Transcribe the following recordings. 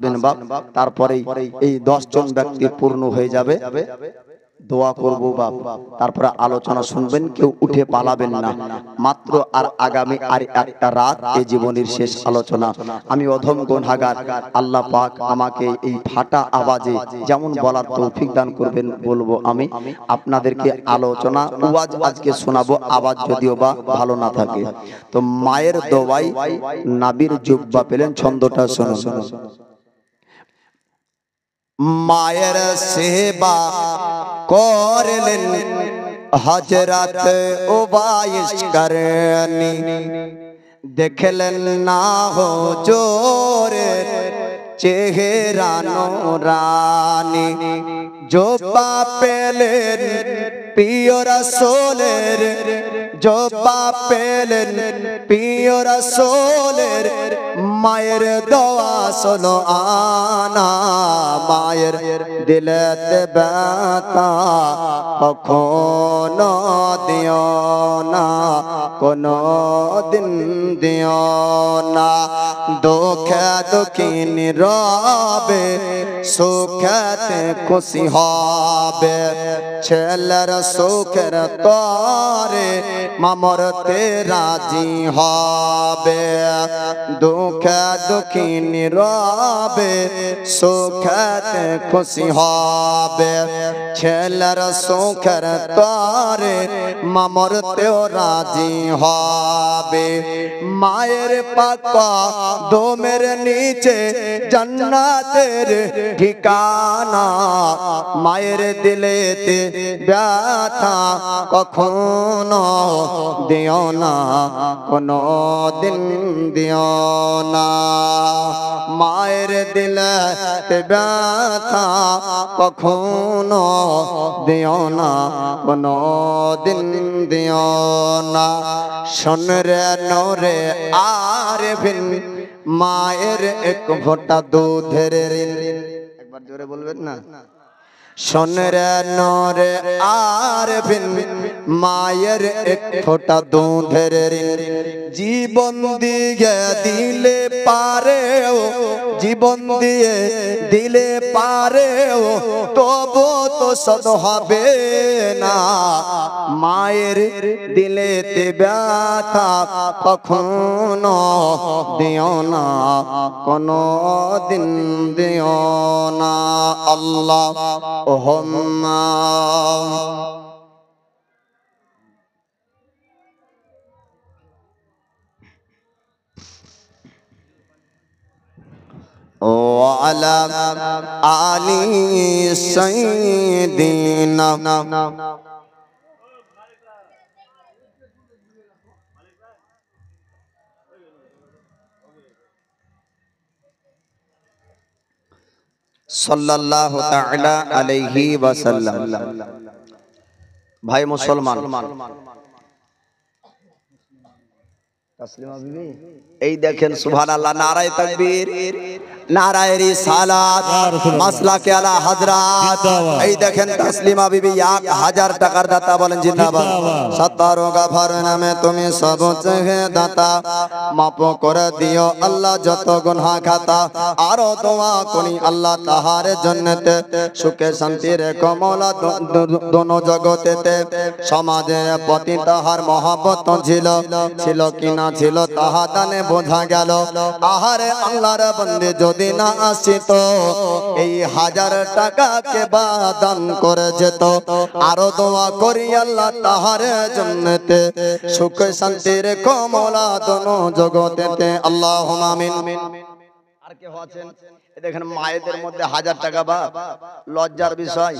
আসবেন বাপ, তারপরেই এই 10 জন ব্যক্তি পূর্ণ হয়ে যাবে। দোয়া করব বাপ, তারপরে আলোচনা শুনবেন, কেউ উঠে পালাবেন না। মাত্র আর আগামী আর একটা রাত এই জীবনের শেষ আলোচনা। আমি অধম গুনাহগার, আল্লাহ পাক আমাকে এই ফাটা আওয়াজে যেমন বলার তৌফিক দান করবেন বলবো আমি আপনাদেরকে। আলোচনা ওয়াজ আজকে শোনাবো, আওয়াজ যদিও বা ভালো না থাকে। তো মায়ের দোয়াই নাবির জুব্বা পেলেন, ছন্দটা শুনুন। মায়ের সেবা করলেন হযরত উবাইস করনি, দেখলেন না হুজুরের চেহারা নূরানি। জোবা পেলেন প্রিয় রাসূলের, জোবা পেলেন প্রিয় রাসূলের, মায়ের দোয়া শোনো আনা। মায়ের দিলেতে ব্যথা কখনো দিও না, কোনো দিন দিও না। দুঃখে দুঃখী নীরবে সুখেতে খুশি হবে, ছেলের সুখের তরে মামরতে রাজি হবে। দুঃখে দুঃখী নীরবে সুখেতে খুশি হবে, ছেলের সুখের তরে মামরতেও রাজি হবে। মায়ের পাকা দমের নিচে জান্নাতের ঠিকানা, মায়ের দিলেতে ব্যথা কখনো দিও না, কোনো দিন দিও না। মায়ের দিলেতে ব্যথা কখনো দিও না, কোনো দিন দিও না। শোন রে নোরে আরফিন, মায়ের এক ফোঁটা দুধের ঋণ। একবার জোরে বলবেন না। শোন রে নোরে আরফিন, মায়ের এক ফোঁটা দুধের ঋণ। জীবন দিয়ে দিলে পারেও, জীবন দিয়ে দিলে পারেও, তবু তো শোধ হবে না। মায়ের দিলেতে ব্যথা কখনো দিও না, কোনো দিন দিও না। আল্লাহ ওহম্মা وعلى آل سيدنا সাল্লাল্লাহু তাআলা আলাইহি ওয়াসাল্লাম। ভাই মুসলমান, তাসলিমা বিবি এই দেখেন, সুবহানাল্লাহ, নারায়ে তাকবীর, নারায়ে রিসালাত, মাসলাকে আলা হযরত। এই দেখেন তাসলিমা বিবি 1000 টাকার দাতা, বলেন জিন্দাবাদ। সত্তর গাফার নামে তুমি সবচেয়ে দাতা, মাফ করে দিও আল্লাহ যত গুনাহ খাতা। আর দোয়া করি আল্লাহ তাহার জন্নতে সুখে শান্তি রেখো মওলা দোনো জগতেতে। সমাজের প্রতি তাহার মহব্বত ছিল, ছিল কিনা ছিল তাহা দানে বোঝা গেল। আহারে আল্লাহর বন্দে যদি না আসিত, এই 1000 টাকাকে দান করে যেত। আরো দোয়া করি আল্লাহ তাহার জন্নতে সুখ শান্তি রেখো মওলা দোনো জগতেতে। আল্লাহুম্মা আমিন। আর কে আছেন? দেখেন মায়েদের মধ্যে 1000 টাকা বা লজ্জার বিষয়।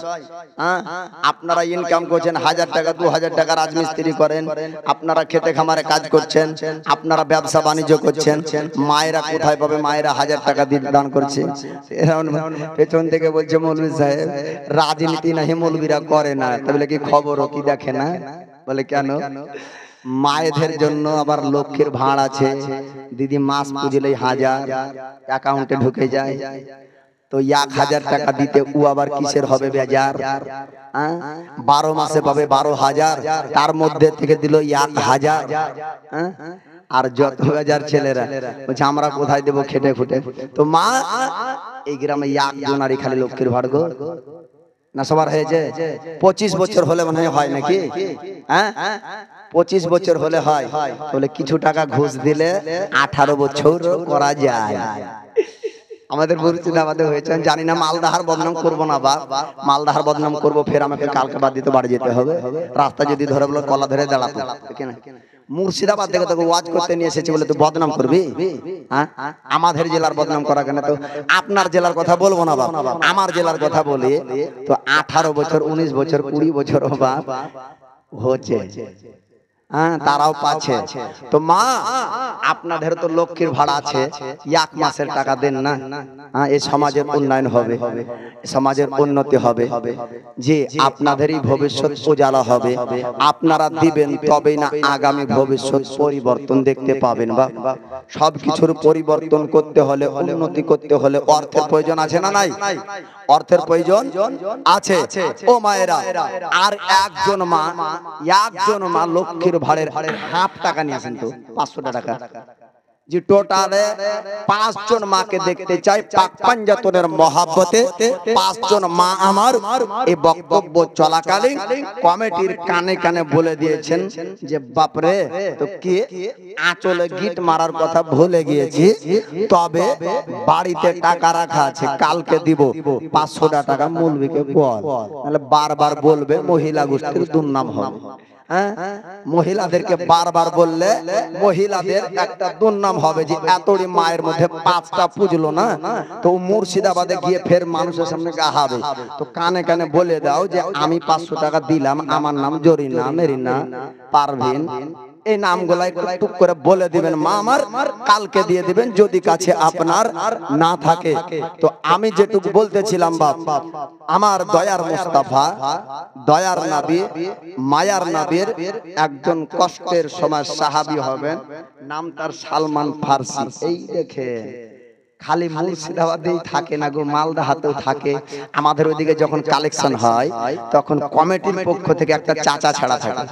আপনারা ইনকাম করছেন 1000 টাকা, 2000 টাকা রাজমিস্ত্রি করেন, আপনারা খেতে খামারে কাজ করছেন, আপনারা ব্যবসা বাণিজ্য করছেন, মায়েরা কোথায় পাবে? মায়েরা 1000 টাকা দান করছে। পেছন থেকে বলছে মৌলভী সাহেব রাজনীতি নাহি মৌলভীরা করে না, তাহলে কি খবরও কি দেখে না? বলে কেন? মায়েদের জন্য আবার লক্ষ্মীর ভাড় আছে। দিদি মাস পুজলেই 1000 অ্যাকাউন্টে ঢুকে যায়, তো 1000 টাকা দিতে ও আবার কিসের হবে বেজার? 12 মাসে পাবে 12,000, তার মধ্যে থেকে দিল 1000। আর যত বাজার ছেলেরা বলছে আমরা কোথায় দেবো খেটে খুটে। তো মা এই গ্রামে একজনারই খালি লক্ষ্মীর ভাড় গো, না সবার হয়েছে? 25 বছর হলে মনে হয় নাকি? হ্যাঁ 25 বছর হলে হয়, তাহলে কিছু টাকা ঘুষ দিলে 18 বছর করা যায়। আমাদের মুর্শিদাবাদে হয়েছে, জানি না, মালদাহার বদনাম করবো না বা মালদাহার বদনাম করবো, ফের আমাকে কালকে বাদ দিতে বাড়ি যেতে হবে। রাস্তা যদি ধরে বলে কলা ধরে দাঁড়াতো, মুর্শিদাবাদ থেকে তোকে ওয়াজ করতে নিয়ে এসেছি বলে তুই বদনাম করবি? হ্যাঁ আমাদের জেলার বদনাম করা কেন? তো আপনার জেলার কথা বলবো না বাবা, আমার জেলার কথা বলি। তো 18 বছর 19 বছর 20 বছর বাপ হচ্ছে, হ্যাঁ তারাও পাচ্ছে। তো মা আপনাদের তো লক্ষ্মীর ভাড়া আছে, 1 মাসের টাকা দেন না, হ্যাঁ এই সমাজের উন্নয়ন হবে, সমাজের উন্নতি হবে, যে আপনাদেরই ভবিষ্যৎ উজালা হবে। আপনারা দিবেন তবেই না আগামী ভবিষ্যৎ পরিবর্তন দেখতে পাবেন। বা সব কিছুর পরিবর্তন করতে হলে, উন্নতি করতে হলে অর্থের প্রয়োজন আছে না নাই? অর্থের প্রয়োজন আছে। ও মায়েরা, আর একজন মা লক্ষ্মীর ভাড়ের হাফ টাকা নিয়েছেন, তো 500 টাকা, যে টোটালে 5 জন মাকে দেখতে চাই পাক পাঞ্জাতনের মহাব্বতে। 5 জন মা আমার এই বক্তব্য চলাকালীন কমিটির কানে কানে বলে দিয়েছেন যে বাপরে তো কি আঁচলে গিট মারার কথা ভুলে গিয়েছি, তবে বাড়িতে টাকা রাখা আছে, কালকে দিব 500 টাকা মৌলবীকে বল, তাহলে বারবার বলবে মহিলা গোষ্ঠীর দুর্নাম হবে। মহিলাদেরকে বারবার বললে মহিলাদের একটা দুর্নাম হবে যে এতটি মায়ের মধ্যে 5টা পুজলো না, তো মুর্শিদাবাদে গিয়ে ফের মানুষের সামনে গাহাবে। তো কানে কানে বলে দাও যে আমি 500 টাকা দিলাম, আমার নাম জরিনা, মেরিনা, পারভিন, এই নামগুলা একটু টুক করে বলে দিবেন মা আমার, কালকে দিয়ে দিবেন যদি কাছে আপনার না থাকে। তো আমি যেটুকু বলতেছিলাম বাপ, আমার দয়ার মুস্তাফা, দয়ার নবী, মায়ার নবীর একজন কষ্টের সময় সাহাবী হবেন, নাম তার সালমান ফার্সি। এই দেখে খালি মুর্শিদাবাদেই থাকে না গো, মালদাহাতেও থাকে। আমাদের ওইদিকে যখন কালেকশন হয় তখন কমিটির পক্ষ থেকে একটা চাচা ছাড়া থাকে,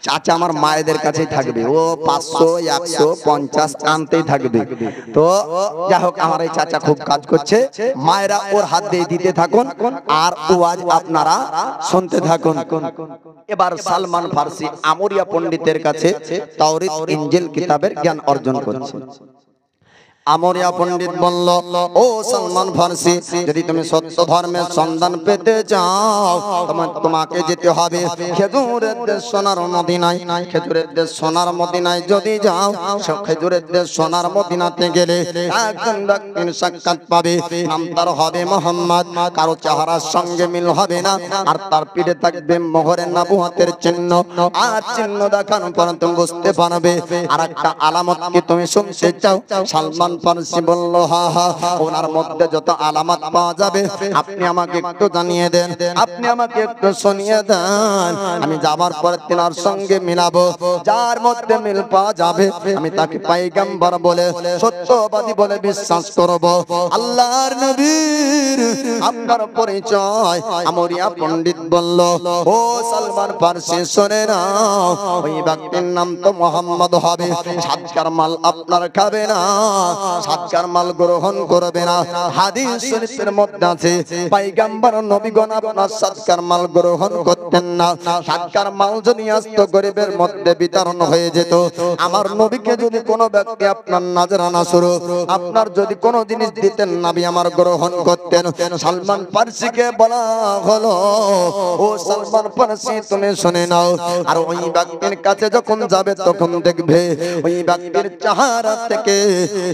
চাচা আমার মায়েদের কাছেই থাকবে, ও 500 150 আনতেই থাকবে। তো যাই হোক আমার এই চাচা খুব কাজ করছে, মায়েরা ওর হাত দিয়ে দিতে থাকুন আর ওয়াজ আপনারা শুনতে থাকুন। এবার সালমান ফার্সি আমরিয়া পণ্ডিতের কাছে তাওরীত ইনজিল কিতাবের জ্ঞান অর্জন করছে। আমরিয়া পণ্ডিত বলল, ও সালমান ফার্সি, যদি তুমি সত্য ধর্মের সন্ধান পেতে চাও তোমাকে যেতে হবে খেজুরের দেশ সোনার মদিনায়। খেজুরের দেশ সোনার মদিনায় যদি যাও, খেজুরের দেশ সোনার মদিনাতে গেলে একজন ব্যক্তির সাক্ষাৎ পাবে, নাম তার হবে মোহাম্মদ, কারো চেহারার সঙ্গে মিল হবে না, আর তার পিঠে থাকবে মোহরে নবুয়তের চিহ্ন। আর চিহ্ন দেখানোর পর তুমি বুঝতে পারবে। আর একটা আলামত কি তুমি শুনতে চাও? সালমান ফার্সি বলল, হ্যাঁ হ্যাঁ, ওনার মধ্যে যত আলামত পাওয়া যাবে আপনি আমাকে একটু জানিয়ে দেন, আপনি আমাকে একটু শুনিয়ে দেন। আমি যাবার পরে তিনার সঙ্গে মিলাবো, যার মধ্যে মিল পাওয়া যাবে আমি তাকে পয়গম্বর বলে, সত্যবাদী বলে বিশ্বাস করব। আল্লাহর নবীর আপনার পরিচয়। আমরিয়া পণ্ডিত বলল, ও সালমান ফার্সি শুনে নাও, ওই ব্যক্তির নাম তো মোহাম্মদ হবে। সাদকার মাল আপনার খাবে না, সাদকার মাল গ্রহণ করবে না। হাদিস শরীফের মধ্যে আছে পয়গম্বর নবীগণ আপনার সাদকার মাল গ্রহণ করতেন না। সাদকার মাল যদি আসতো গরিবের মধ্যে বিতরণ হয়ে যেত। আমার নবীকে যদি কোনো ব্যক্তি আপনার নাজরানা শুরু, আপনার যদি কোনো জিনিস দিতেন, নবী আমার গ্রহণ করতেন। সালমান ফার্সিকে বলা হলো, ও সালমান ফার্সি তুমি শুনে নাও। আর ওই ব্যক্তির কাছে যখন যাবে তখন দেখবে ওই ব্যক্তির চেহারা থেকে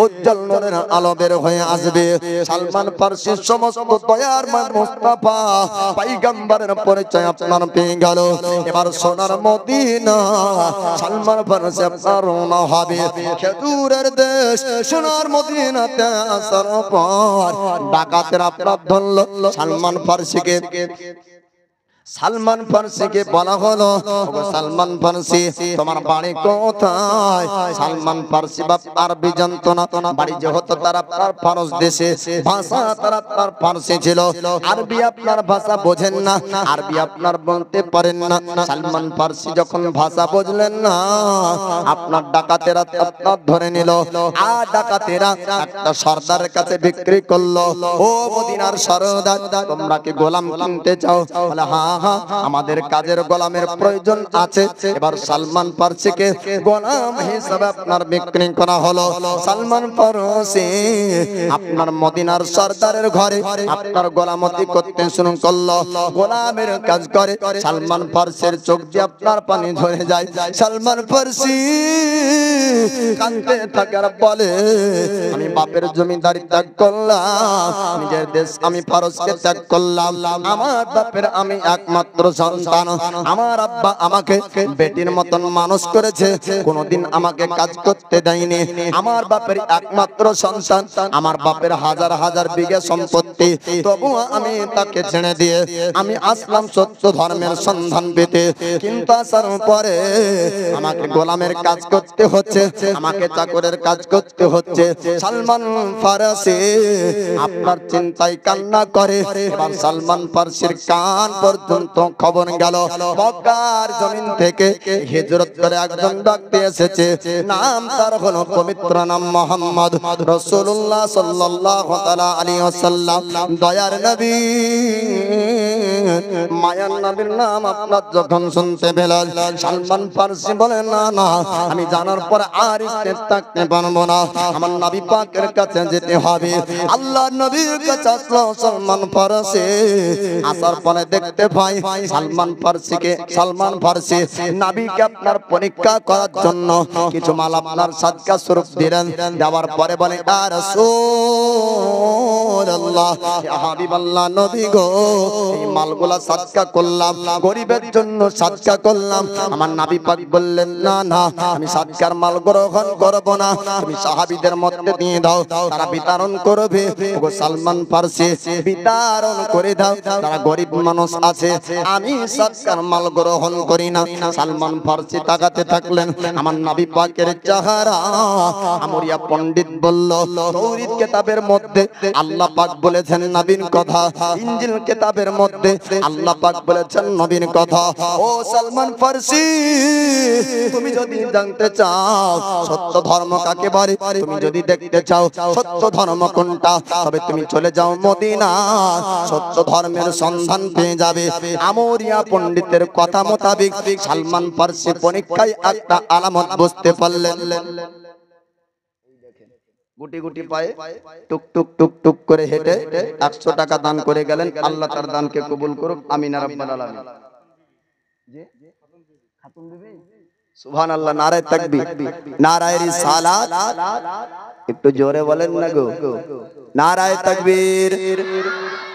উজ্জ্বল নূরের আলো বের হয়ে আসবে। সালমান ফার্সির সমস্ত দয়ার মান মুস্তাফা পয়গম্বরের পরিচয় আপনার পেয়ে গেল। এবার সোনার মদিনা সালমান ফার্সি আপনার রওনা হবে। খেজুরের দেশ সোনার মদিনাতে আসার পর ডাকাতের আপনার ধরল সালমান ফার্সিকে। সালমান ফার্সিকে বলা হলো, ওগো সালমান ফার্সি তোমার বাড়ি কোথায়? সালমান ফার্সি বাপ আরবি জানতো না, বাড়ি যেহেতু তার আপনার ফারস দেশে, ভাষা তার আপনার ফার্সি ছিল, আরবি আপনার ভাষা বোঝেন না, আরবি আপনার বলতে পারেন না। সালমান ফার্সি যখন ভাষা বুঝলেন না, আপনার ডাকাতেরা আপনার ধরে নিল, আর ডাকাতেরা একটা সর্দারের কাছে বিক্রি করলো। ও মদিনার সর্দার, তোমরা কি গোলাম কিনতে চাও? বলে হ্যাঁ, আমাদের কাজের গোলামের প্রয়োজন আছে। এবার সালমান ফার্সিকে গোলাম হিসেবে আপনার বিক্রি করা হলো। সালমান ফার্সি আপনার মদিনার সর্দারের ঘরে আপনার গোলামতি করতে শুরু করলো, গোলামের কাজ করে। সালমান ফার্সির চোখ দিয়ে আপনার পানি ঝরে যায়। সালমান ফার্সি কাঁদতে থাকে আর বলে, আমি বাপের জমিদারি ত্যাগ করলাম, নিজের দেশ আমি ফারসকে ত্যাগ করলাম, আমার বাপের আমি একমাত্র সন্তান, আমার আব্বা আমাকে বেটির মতন মানুষ করেছে, কোনদিন আমাকে কাজ করতে দেয়নি, আমার বাপের একমাত্র সন্তান, আমার বাপের হাজার হাজার বিঘা সম্পত্তি, তবুও আমি তাকে ছেড়ে দিয়ে আমি আসলাম সত্য ধর্মের সন্ধান পেতে। কিন্তু আসার পরে আমাকে গোলামের কাজ করতে হচ্ছে, আমাকে চাকরের কাজ করতে হচ্ছে। সালমান ফার্সি আপনার চিন্তায় কান্না করে। এবার সালমান ফার্সির কান পর্যন্ত খবর গেল, মক্কার জমিন থেকে হিজরত করে একজন ব্যক্তি এসেছে, নাম তার হলো পবিত্র নাম মুহাম্মদ রাসূলুল্লাহ সাল্লাল্লাহু তাআলা আলাইহি ওয়াসাল্লাম। দয়ার নবী, মায়ার নবীর নাম আপনার যখন শুনতে পেলেন, সালমান ফার্সি বলে না না, আমি জানার পর আর স্থির থাকতে পারবো না, আমার নবী পাকের কাছে যেতে হবে। আল্লাহ নবীর কাছে আসলো সালমান ফার্সি। আসার পরে দেখতে পাই সালমান ফার্সি নবীকে আপনার পরীক্ষা করার জন্য কিছু মাল আপনার সাদকা স্বরূপ দিলেন। দেওয়ার পরে বলে, ইয়া রাসূলুল্লাহ, ইয়া হাবিবাল্লাহ, নবী গো, এই মালগুলা সাদকা করলাম, গরিবের জন্য সাদকা করলাম। আমার নবী পাক বললেন, না না, আমি সাদকার মাল গ্রহণ করব না, তুমি সাহাবীদের মধ্যে দিয়ে দাও, তারা বিতরণ করবে। ওগো সালমান ফার্সি, বিতরণ করে দাও, তারা গরিব মানুষ আছে, আমি সাদকার মাল গ্রহণ করি না। সালমান ফার্সি তাকাতে থাকলেন, আমার নবী পাকের চেহারা। আমরিয়া পণ্ডিত বলল, তৌরাত কিতাবের মধ্যে আল্লাহ পাক বলেছেন নবীর কথা, ইনজিল কিতাবের মধ্যে আল্লাহ পাক বলেছেন নবীর কথা। ও সালমান ফার্সি, তুমি যদি জানতে চাও সত্য ধর্ম কাকে বলে, তুমি যদি দেখতে চাও সত্য ধর্ম কোনটা, তবে তুমি চলে যাও মদিনা, সত্য ধর্মের সন্ধান পেয়ে যাবে। আমরিয়া পণ্ডিতের কথা মোতাবেক সালমান ফার্সি পরীক্ষায় একটা আলামত বুঝতে পারলেন। গুটি গুটি পায়ে টুক টুক টুক টুক করে হেঁটে 100 টাকা দান করে গেলেন। আল্লাহ তার দানকে কবুল করুক, আমিন রাব্বাল আলামিন। খাতুন বিবি, সুবহানাল্লাহ, নারায়ে তাকবীর, নারায়ে রিসালাত, একটু জোরে বলেন না গো, নারায়ে তাকবীর।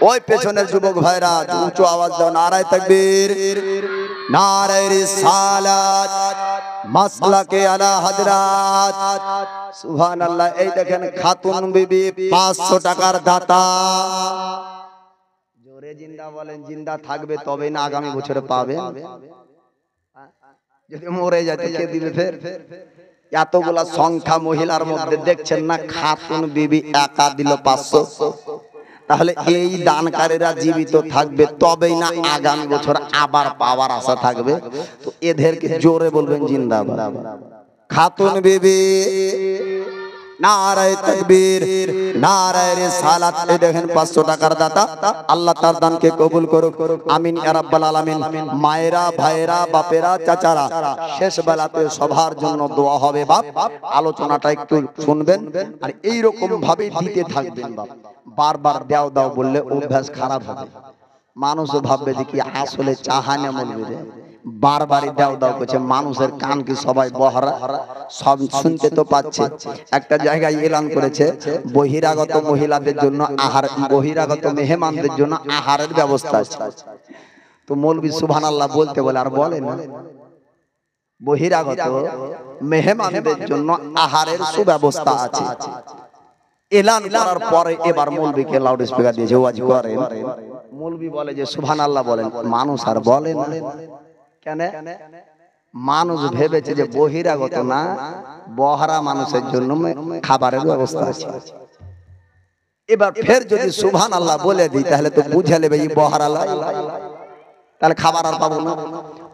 ওই পেছনের যুবক ভাইরা উঁচু আওয়াজ দাও, নারায়ে তাকবীর, নারায়ে রিসালাত, মাসলাকে আলা হযরত, সুবহানাল্লাহ। এই দেখেন খাতুন বিবি 500 টাকার দাতা। জোরে জিন্দা বলেন, জিন্দা থাকবে তবে না আগামী বছরে পাবেন, যদি মরে যায় তো কে দিবে ফের? এতগুলা সংখ্যা মহিলার মধ্যে দেখছেন না, খাতুন বিবি একা দিল 500। তাহলে এই দানকারীরা জীবিত থাকবে তবেই না আগামী বছর আবার পাওয়ার আশা থাকবে। তো এদেরকে জোরে বলবেন জিন্দাবাদ। খাতুন বিবি, নারায়ে তাকবীর, নারায়ে রিসালাত। এই দেখেন 500 টাকার দাতা, আল্লাহ তার দানকে কবুল করুক, আমিন ইয়া রাব্বাল আলামিন। মায়েরা, ভাইরা, বাপেরা, চাচারা, শেষ বেলাতে সবার জন্য দোয়া হবে বাপ। আলোচনাটা একটু শুনবেন আর এই রকম ভাবে দিতে থাকবেন বাপ। বারবার দাও দাও বললে অভ্যাস খারাপ হবে, মানুষও ভাববে যে কি আসলে চাহানে বলবে রে, বারবারই দাও দাও করছে। মানুষের কান কি সবাই বহরা, সব শুনতে তো পাচ্ছে। একটা জায়গায় এলান করেছে বহিরাগত মহিলাদের জন্য আহার, বহিরাগত মেহমানদের জন্য আহারের ব্যবস্থা আছে। তো মৌলবি সুবহানাল্লাহ বলতে বলে আর বলে না, বহিরাগত মেহমানদের জন্য আহারের সুব্যবস্থা আছে। এলান করার পরে এবার মৌলবীকে লাউড স্পিকার দিয়েছে ওয়াজ করেন। মৌলবী বলে যে সুবহানাল্লাহ বলেন, মানুষ আর বলে না। কেন? মানুষ ভেবেছে যে বহিরাগত না, বহরা মানুষের জন্য খাবারের ব্যবস্থা আছে। এবার ফের যদি সুবহানাল্লাহ বলে দিই তাহলে তো বুঝে নেবে এই বহরা লাই, তাহলে খাবার আর পাবো না।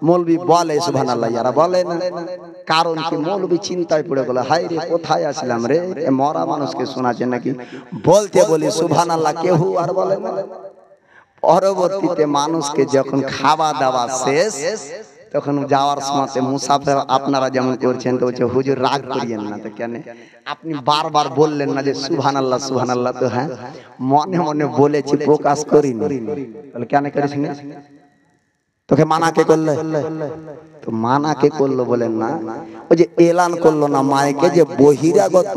মৌলবী বলে সুবহানাল্লাহ, ইয়ারা বলে না। কারণ কি? মৌলবী চিন্তায় পড়ে গেল, হাই রে কোথায় আসলাম রে, মরা মানুষকে শোনাচ্ছে নাকি। বলতে বলি সুবহানাল্লাহ, কেউ আর বলে না। পরবর্তীতে মানুষকে যখন খাওয়া দাওয়া শেষ, তখন যাওয়ার সময় মুসাফির আপনারা যেমন করছেন, তো বলছে হুজুর রাগ করিয়েন না। তো কেন? আপনি বারবার বললেন না যে সুবহানাল্লাহ সুবহানাল্লাহ? তো হ্যাঁ, মনে মনে বলেছি, প্রকাশ করিনি। তাহলে কেন করেছেন? তোকে মানা কে করলে? তো মানা কে করলো বলেন না, ওই যে এলান করলো না মাইকে যে বহিরাগত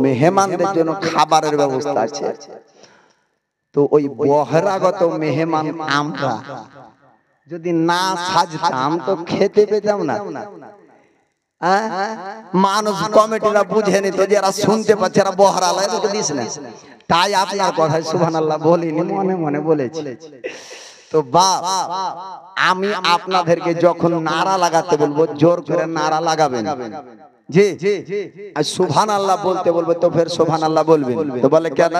মেহমানদের জন্য খাবারের ব্যবস্থা আছে। তো ওই বহিরাগত মেহমান আমরা যদি না সাজতাম তো খেতে পেতাম না। মানুষ কমিটিরা বুঝে নিত, যারা শুনতে পাচ্ছে এরা বহরা লাই দিস না। তাই আপনার কথায় সুবহানাল্লাহ বলিনি, মনে মনে বলেছি। তো বাপ, আমি আপনাদেরকে যখন নারা লাগাতে বলবো জোর করে নারা লাগাবেন, জি আর সুবহানাল্লাহ বলতে বলবো তো ফের সুবহানাল্লাহ বলবেন। তো বলে কেন?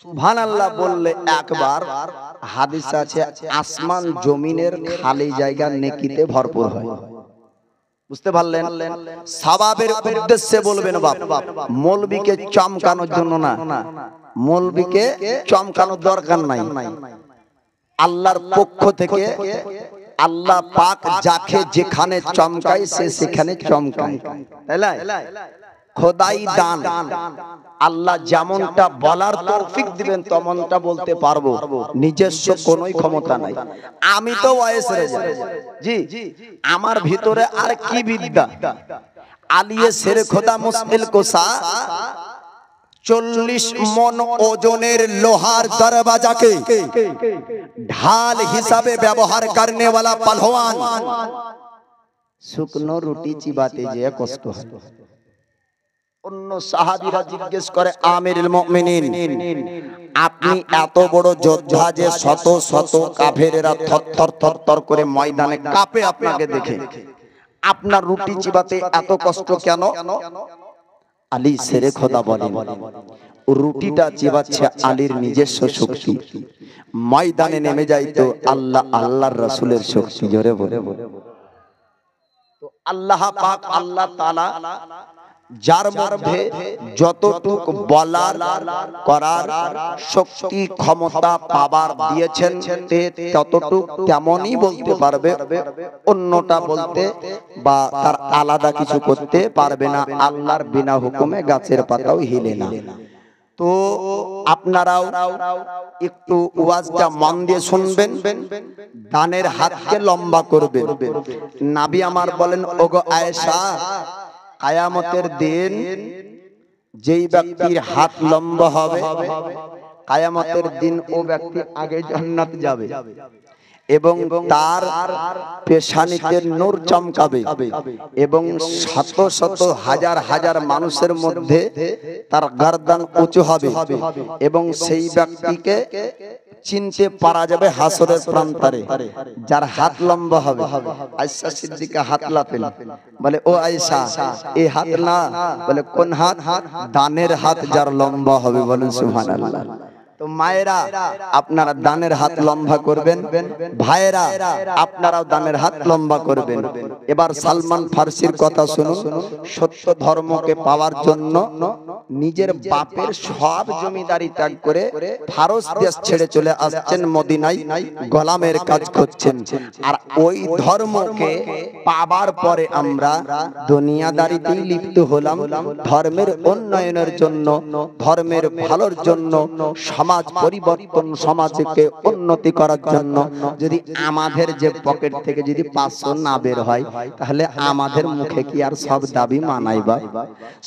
সুবহানাল্লাহ বললে একবার হাদিস আছে, আসমান জমিনের খালি জায়গা নেকিতে ভরপুর হয়। বুঝতে পারলেন? সওয়াবের উদ্দেশ্যে বলবেন বাপ, মৌলবীকে চমকানোর জন্য না। মৌলবীকে চমকানোর দরকার নাই। আল্লাহর পক্ষ থেকে আল্লাহ পাক যাকে যেখানে চমকায় সে সেখানে চমকায়, তাই না? খোদাই দান, আল্লাহ যেমনটা বলার তৌফিক দিবেন তেমনটা বলতে পারবো, নিজস্ব কোনো ক্ষমতা নাই। আমি তো ওয়াইস রেজা, জি আমার ভিতরে আর কি বিদ্যা। আলিয়ে শের খোদা মুসলিল কোসা 40 মন ওজনের লোহার দরওয়াজাকে ঢাল হিসাবে ব্যবহার করনে वाला পহলওয়ান শুকনো রুটি চিবাতে যে কষ্ট হয়। অন্য সাহাবীরা জিজ্ঞেস করে, আমিরুল মুমিনিন, আপনি এত বড় যোদ্ধা যে শত শত কাফেরেরা থরথর থরথর করে ময়দানে কাঁপে আপনাকে দেখে, আপনার রুটি চিবাতে এত কষ্ট কেন? আলী শেরে খোদা বলেন, রুটিটা চিবাচ্ছে আলীর নিজস্ব শক্তি, ময়দানে নেমে যায় তো আল্লাহ আল্লাহর রাসূলের শক্তি। জোরে বলে। তো আল্লাহ পাক আল্লাহ তাআলা যার মধ্যে যতটুক বলার করার শক্তি ক্ষমতা পাবার দিয়েছেন ততটুক তেমনই বলতে পারবে, অন্যটা বলতে বা তার আলাদা কিছু করতে পারবে না। আল্লাহর বিনা হুকুমে গাছের পাতাও হিলে না। তো আপনারাও একটু ওয়াজটা মন দিয়ে শুনবেন, ডানের হাতকে লম্বা করবেন। নবী আমার বলেন, ওগো আয়েশা, কিয়ামতের দিন যেই ব্যক্তির হাত লম্বা হবে, কিয়ামতের দিন ও ব্যক্তি আগে জান্নাত যাবে এবং তার পেশানিতে নূর চমকাবে এবং শত শত হাজার হাজার মানুষের মধ্যে তার গর্দান উঁচু হবে এবং সেই ব্যক্তিকে চিনতে পারা যাবে হাসরের প্রান্তরে, যার হাত লম্বা হবে। আয়েশা সিদ্দিকা হাত লাফেন, বলে ও আয়েশা, এই হাত না, বলে কোন হাত? ডানের হাত যার লম্বা হবে। বলেন সুবহানাল্লাহ। তো মায়েরা আপনারা ডানের হাত লম্বা করবেন, ভাইয়েরা আপনারাও ডানের হাত লম্বা করবেন। এবার সালমান ফার্সির কথা শুনুন। সত্য ধর্মকে পাওয়ার জন্য নিজের বাপের সব জমিদারি ত্যাগ করে ফারস দেশ ছেড়ে চলে আসছেন মদিনায়, গোলামের কাজ করছেন। আর ওই ধর্মকে পাবার পরে আমরা দুনিয়াদারিতেই লিপ্ত হলাম। ধর্মের উন্নয়নের জন্য, ধর্মের ভালোর জন্য সমাজ পরিবর্তন, সমাজকে উন্নতি করার জন্য যদি আমাদের যে পকেট থেকে যদি 500 না বের হয়, তাহলে আমাদের মুখে কি আর সব দাবি মানাইবা?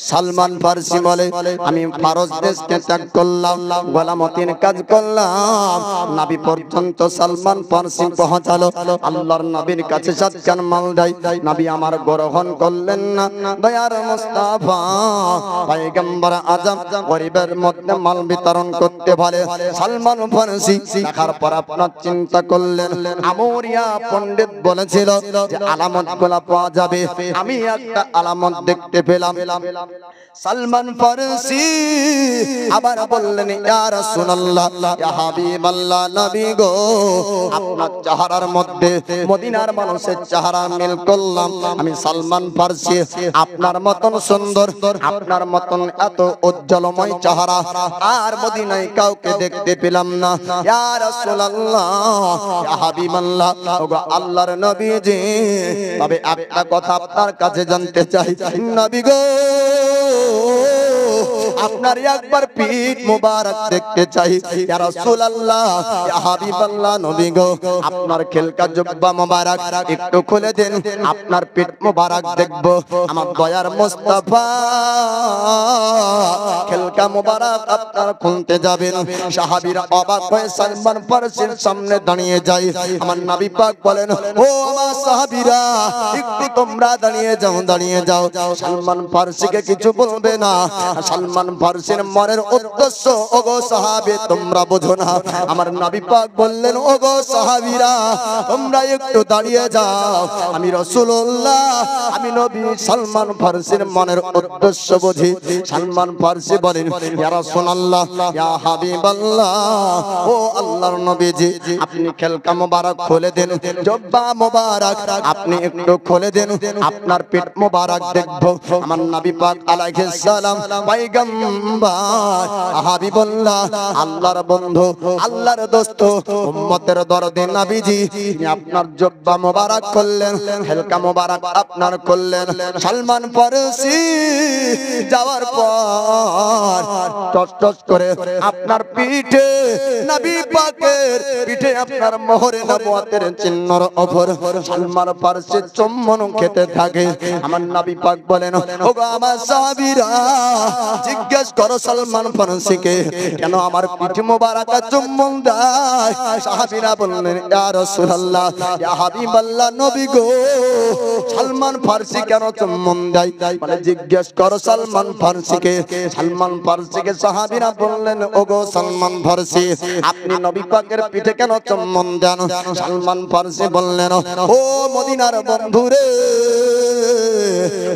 সালমান ফারসি বলে, আমি ফারস দেশকে ত্যাগ করলাম, গোলামতির কাজ করলাম, নবী পর্যন্ত সালমান ফারসি পৌঁছালো। আল্লাহর নবীর কাছে সাতখান মাল দেয়, নবী আমার গ্রহণ করলেন না। দয়ার মুস্তাফা পয়গম্বর আজম গরিবের মধ্যে মাল বিতরণ করতে বলে। সালমান ফারসি দেখার পর আপনার চিন্তা করলেন, আমরিয়া পণ্ডিত বলেছিল যে আলামতগুলো পাওয়া যাবে, আমি একটা আলামত দেখতে পেলাম। সালমান ফারসি আবার বললেন, ইয়া রাসূলুল্লাহ, ইয়া হাবিবাল্লাহ, নবী গো, আপনার চেহারার মধ্যে মদিনার মানুষের চেহারা মিল করলাম। আমি সালমান ফারসি, আপনার মতন সুন্দর, আপনার মতন এত উজ্জ্বলময় চেহারা আর মদিনায় কাউকে দেখতে পেলাম না। ইয়া রাসূলুল্লাহ, ইয়া হাবিবাল্লাহ, ওগো আল্লাহর নবীজি, তবে একটা কথা আপনার কাছে জানতে চাই, নবী গো, আপনার একবার পিঠ মোবারক দেখতে চাই। ইয়া রাসূলুল্লাহ, ইয়া হাবিবাল্লাহ, নবী গো, আপনার খেলকা জুব্বা মোবারক একটু খুলে দেন, আপনার পিঠ মোবারক দেখব। আমার দয়ার মুস্তাফা খেলকা মোবারক আপনার খুলতে যাবেন। সাহাবীরা অবাক হয়ে সালমান ফারসির সামনে দাঁড়িয়ে যায়। আমার নবী পাক বলেন, ও আমার সাহাবীরা, একটু তোমরা দাঁড়িয়ে যাও, দাঁড়িয়ে যাও। সালমান ফারসিকে কিছু বলবে না। সালমান ফারসির মনের উদ্দেশ্য, ওগো সাহাবী, তোমরা বোঝো না। আমার নবী পাক বললেন, ওগো সাহাবীরা, তোমরা একটু দাঁড়িয়ে যাও, আমি রাসূলুল্লাহ, আমি নবী সালমান ফারসির মনের উদ্দেশ্য বুঝি। সালমান ফারসি বলেন, ইয়া রাসূলুল্লাহ, ইয়া হাবিবাল্লাহ, ও আল্লাহর নবীজি, আপনি খেলকা মোবারক খুলে দেন, জুব্বা মোবারক আপনি একটু খুলে দেন, আপনার পেট মোবারক দেখব। আমার নবী পাক আলাইহিস সালাম পয়গম্বর হাবিবুল্লাহ, আল্লাহর বন্ধু, আল্লাহর দোস্ত, উম্মতের দরদে নবীজি, আপনার জুব্বা মোবারক খুললেন, খেলকা মোবারক আপনার খুললেন। সালমান ফারসি যাওয়ার পর টস টস করে আপনার পিঠে, নবী পাকের পিঠে আপনার মোহরে নবুয়তের চিহ্নর উপর সালমান ফারসি চুম্বন খেতে থাকে। আমার নবী পাক বলেন, ওগো আমার সাহাবীরা, জিজ্ঞেস করো সালমান ফারসিকে কেন আমার পিঠ মোবারক চুম্বন দেয়। সাহাবীরা বললেন, ইয়া রাসূলুল্লাহ, ইয়া হাবিবাল্লাহ, নবী গো, সালমান ফারসি কেন চুম্বন দেয়, মানে জিজ্ঞেস করো সালমান ফারসিকে। সালমান ফারসিকে সাহাবীরা বললেন, ওগো সালমান ফারসি, আপনি নবী পাকের পিঠে কেন চুম্বন দেন? সালমান ফারসি বললেন, ও মদিনার বন্ধুরে,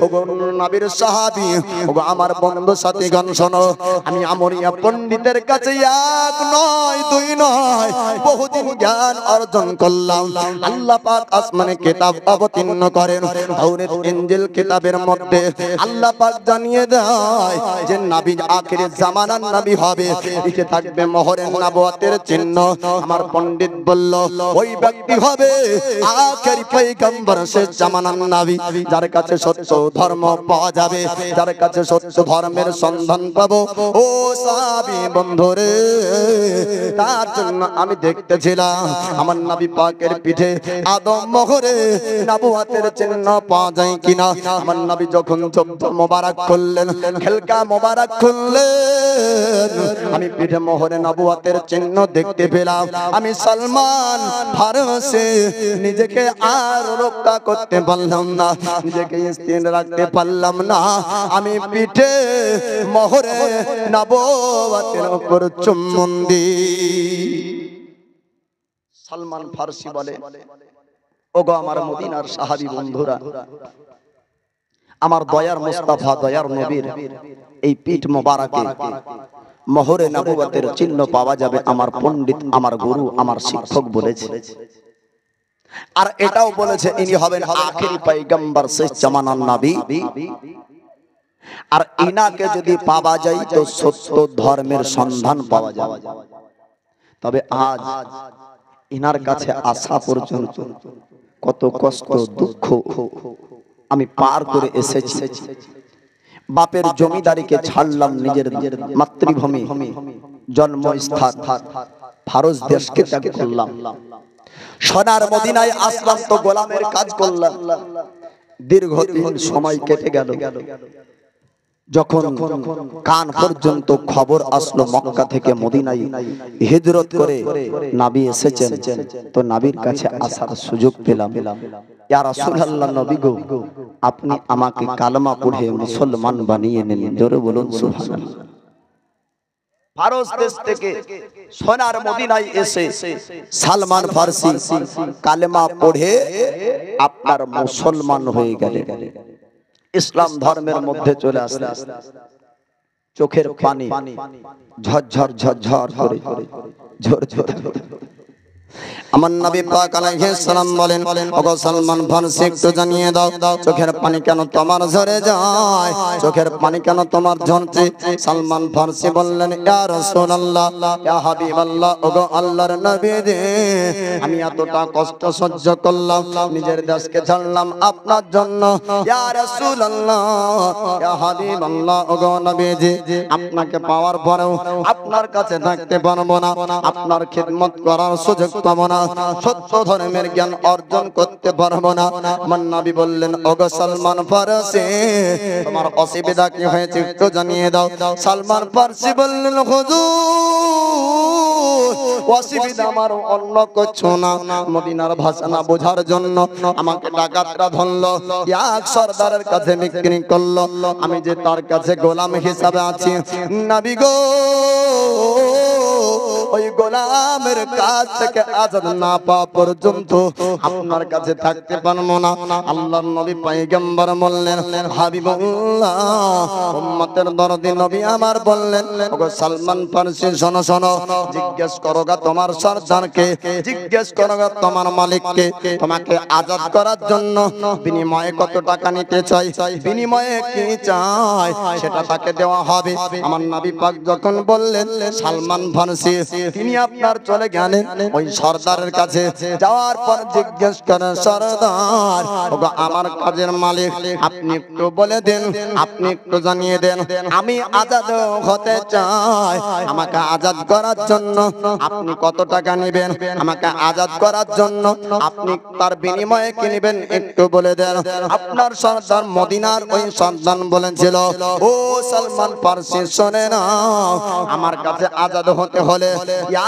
ওগো নবীর সাহাবী, ওগো আমার বন্ধু সাথীগণ, শোনো, আমি আমরিয়া পণ্ডিতের কাছে এক নয়, দুই নয়, বহুদিন জ্ঞান অর্জন করলাম। আল্লাহ পাক আসমানে কিতাব অবতীর্ণ করেন, তাওরাত ইনজিল কিতাবের মধ্যে আল্লাহ পাক জানিয়ে দেয় যে নবী আখিরের জামানার নবী হবে, লিখে থাকবে মোহরে নবুয়তের চিহ্ন। আমার পণ্ডিত বলল, ওই ব্যক্তি হবে আখির পয়গম্বর, শেষ জামানার নবী, যার কাছে সত্য ধর্ম পাওয়া যাবে, যার কাছে সত্য ধর্মের সন্ধান পাবো। ও সাহাবী বন্ধুরে, তার জন্য আমি দেখতেছিলাম আমার নবী পাকের পিঠে আদম মোহরে নবুয়তের চিহ্ন পাওয়া যায় কিনা। আমার নবী যখন জুব্বা মোবারক খুললেন, খেলকা মোবারক খুললেন, আমি পিঠে মোহরে নবুয়তের চিহ্ন দেখতে পেলাম। আমি সালমান ফারসি নিজেকে আর রক্ষা করতে পারলাম না, নিজেকে স্থির রাখতে পারলাম না, আমি পিঠে মোহরে নবুয়তের উপর চুম্বন দিই। সালমান ফারসি বলে, ওগো আমার মদিনার সাহাবী বন্ধুরা, আমার দয়ার মুস্তাফা, দয়ার নবীর এই পিঠ মোবারকে মোহরে নবুয়তের চিহ্ন পাওয়া যাবে। আমার পণ্ডিত, আমার গুরু, আমার শিক্ষক বলেছে, আর এটাও বলেছে ইনি হবেন আখিরি পয়গম্বর, শেষ জামানার নবী। আর ইনাকে যদি পাওয়া যায় তো সত্য ধর্মের সন্ধান পাওয়া যাবে। তবে আজ ইনার কাছে আসা পর্যন্ত কত কষ্ট, দুঃখ আমি পার করে এসেছি। বাপের জমিদারিকে ছাড়লাম, নিজের মাতৃভূমি জন্মস্থান ফারস দেশকে ত্যাগ করলাম, সোনার মদিনায় আসলাম, তো গোলামের কাজ করলাম। দীর্ঘদিন সময় কেটে গেল, যখন কান পর্যন্ত খবর আসলো মক্কা থেকে মদিনায় হিজরত করে নবী এসেছেন, তো নবীর কাছে আসার সুযোগ পেলাম। ইয়া রাসূলুল্লাহ, নবী গো, আপনি আমাকে কালেমা পড়ে মুসলমান বানিয়ে নিন। জোরে বলুন সুবহানাল্লাহ। ফারস দেশ থেকে সোনার মদিনায় এসে সালমান ফারসি কালেমা পড়ে আপনার মুসলমান হয়ে গেলেন, ইসলাম ধর্মের মধ্যে চলে আসলেন। চোখের পানি ঝরঝর ঝরঝর করে ঝরঝর। আমার নবী পাক আলাইহিস সালাম বলেন, ওগো সালমান ফারসি, একটু জানিয়ে দাও চোখের পানি কেন তোমার ঝরে যায়, চোখের পানি কেন তোমার ঝরছে? সালমান ফারসি বললেন, ইয়া রাসূলুল্লাহ, ইয়া হাবিবাল্লাহ, ওগো আল্লাহর নবী রে, আমি এতটা কষ্ট সহ্য করলাম, নিজের দেশকে ছাড়লাম আপনার জন্য। ইয়া রাসূলুল্লাহ, ইয়া হাবিবাল্লাহ, ওগো নবী জি, আপনাকে পাওয়ার পরেও আপনার কাছে থাকতে পারবো না, আপনার খিদমত করার সুযোগ পাবো না, সত্য ধর্মের জ্ঞান অর্জন করতে পারবো না। আমার নবী বললেন, ওগো সালমান ফারসি, তোমার অসুবিধা কি হয়েছে একটু জানিয়ে দাও। সালমান ফারসি বললেন, হুজুর, অসুবিধা আমার অন্য কিছু না, মদিনার ভাষা না বোঝার জন্য আমাকে ডাকাতরা ধরলো, এক সরদারের কাছে বিক্রি করলো, আমি যে তার কাছে গোলাম হিসাবে আছি। নবী গো, ওই গোলামের কাছ থেকে আজাদ না পাওয়া পর্যন্ত আপনার কাছে থাকতে পারবো না। আল্লাহর নবী পয়গম্বর বললেন, হাবিবুল্লাহ, উম্মতের দরদি নবী আমার বললেন, ওগো সালমান ফারসি, শোনো শোনো, জিজ্ঞেস করোগা তোমার সরদারকে, জিজ্ঞেস করোগা তোমার মালিককে, তোমাকে আজাদ করার জন্য বিনিময়ে কত টাকা নিতে চাই, বিনিময়ে কি চাই সেটা তাকে দেওয়া হবে। আমার নবী পাক যখন বললেন সালমান ফারসি, তিনি আপনার চলে গেলেন ওই সরদারের কাছে। যাওয়ার পর জিজ্ঞেস করেন, সরদার, ওগো আমার কাজের মালিক, আপনি একটু বলে দেন, আপনি একটু জানিয়ে দেন, আমি আজাদ হতে চাই, আমাকে আজাদ করার জন্য আপনি কত টাকা নেবেন, আমাকে আজাদ করার জন্য আপনি তার বিনিময়ে কি নেবেন একটু বলে দেন। আপনার সরদার মদিনার ওই সন্তান বলেছিল, ও সালমান ফারসি, শোনে না, আমার কাছে আজাদ হতে হলে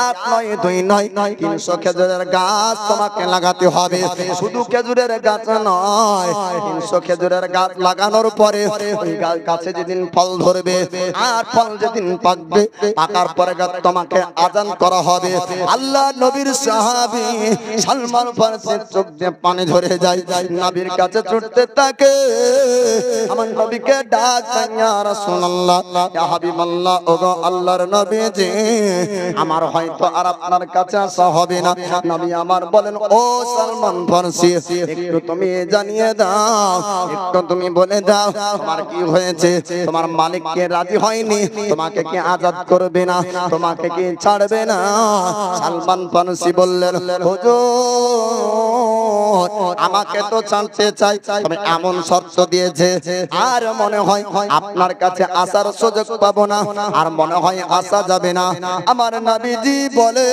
এক নয়, দুই নয়, 300 খেজুরের গাছ তোমাকে লাগাতে হবে। শুধু খেজুরের গাছ নয়, 300 খেজুরের গাছ লাগানোর পরে ওই গাছে যেদিন ফল ধরবে আর ফল যেদিন পাকবে, পাকার পরে তোমাকে আজান করা হবে। আল্লাহ নবীর সাহাবী সালমান ফারসির চোখ দিয়ে পানি ঝরে যায়, নবীর কাছে ছুটতে থাকে, আমার নবীকে ডাক, ইয়া রাসূলুল্লাহ, ইয়া হাবিবাল্লাহ, ওগো আল্লাহর নবী জি, আমার হয়তো আর আপনার কাছে আসা হবে না। নবী আমার বলেন, ও সালমান ফারসি, একটু তুমি জানিয়ে দাও, একটু তুমি বলে দাও, তোমার কি হয়েছে, তোমার মালিক কে রাজি হয়নি, তোমাকে কি আজাদ করবে না, তোমাকে কি ছাড়বে না? সালমান ফারসি বললেন, হুজুর, আমাকে তো ছাড়তে চাই, তবে এমন শর্ত দিয়েছে, আর মনে হয় আপনার কাছে আসার সুযোগ পাবো না, আর মনে হয় আসা যাবে না। আমার নবীজি বলে,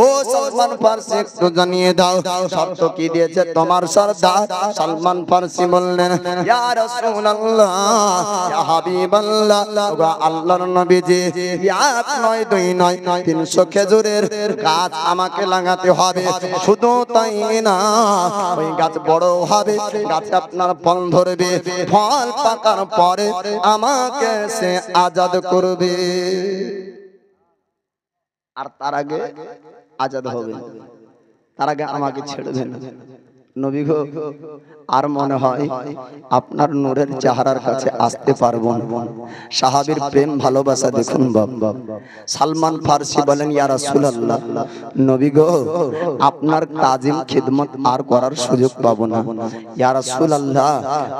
ও সালমান ফারসি, একটু জানিয়ে দাও, শর্ত কি দিয়েছে তোমার সরদার? সালমান ফারসি বললেন, ইয়া রাসূলুল্লাহ, ইয়া হাবিবাল্লাহ, ওগো আল্লাহর নবীজি, এক নয়, দুই নয়, 300 খেজুরের গাছ আমাকে লাগাতে হবে। শুধু তাই না, ওই গাছ বড় হবে, গাছে আপনার ফল ধরবে, ফল পাকার পরে আমাকে সে আজাদ করবে, আর তার আগে আজাদ হবে, তার আগে আমাকে ছেড়ে দেন। নবী গো, আর মনে হয় আপনার নূরের চেহারার কাছে আসতে পারবো না। সাহাবীর প্রেম ভালোবাসা দেখুন বাবা। সালমান ফারসি বলেন, ইয়া রাসূলুল্লাহ, নবী গো, আপনার তাজিম খিদমত আর করার সুযোগ পাবো না। ইয়া রাসূলুল্লাহ,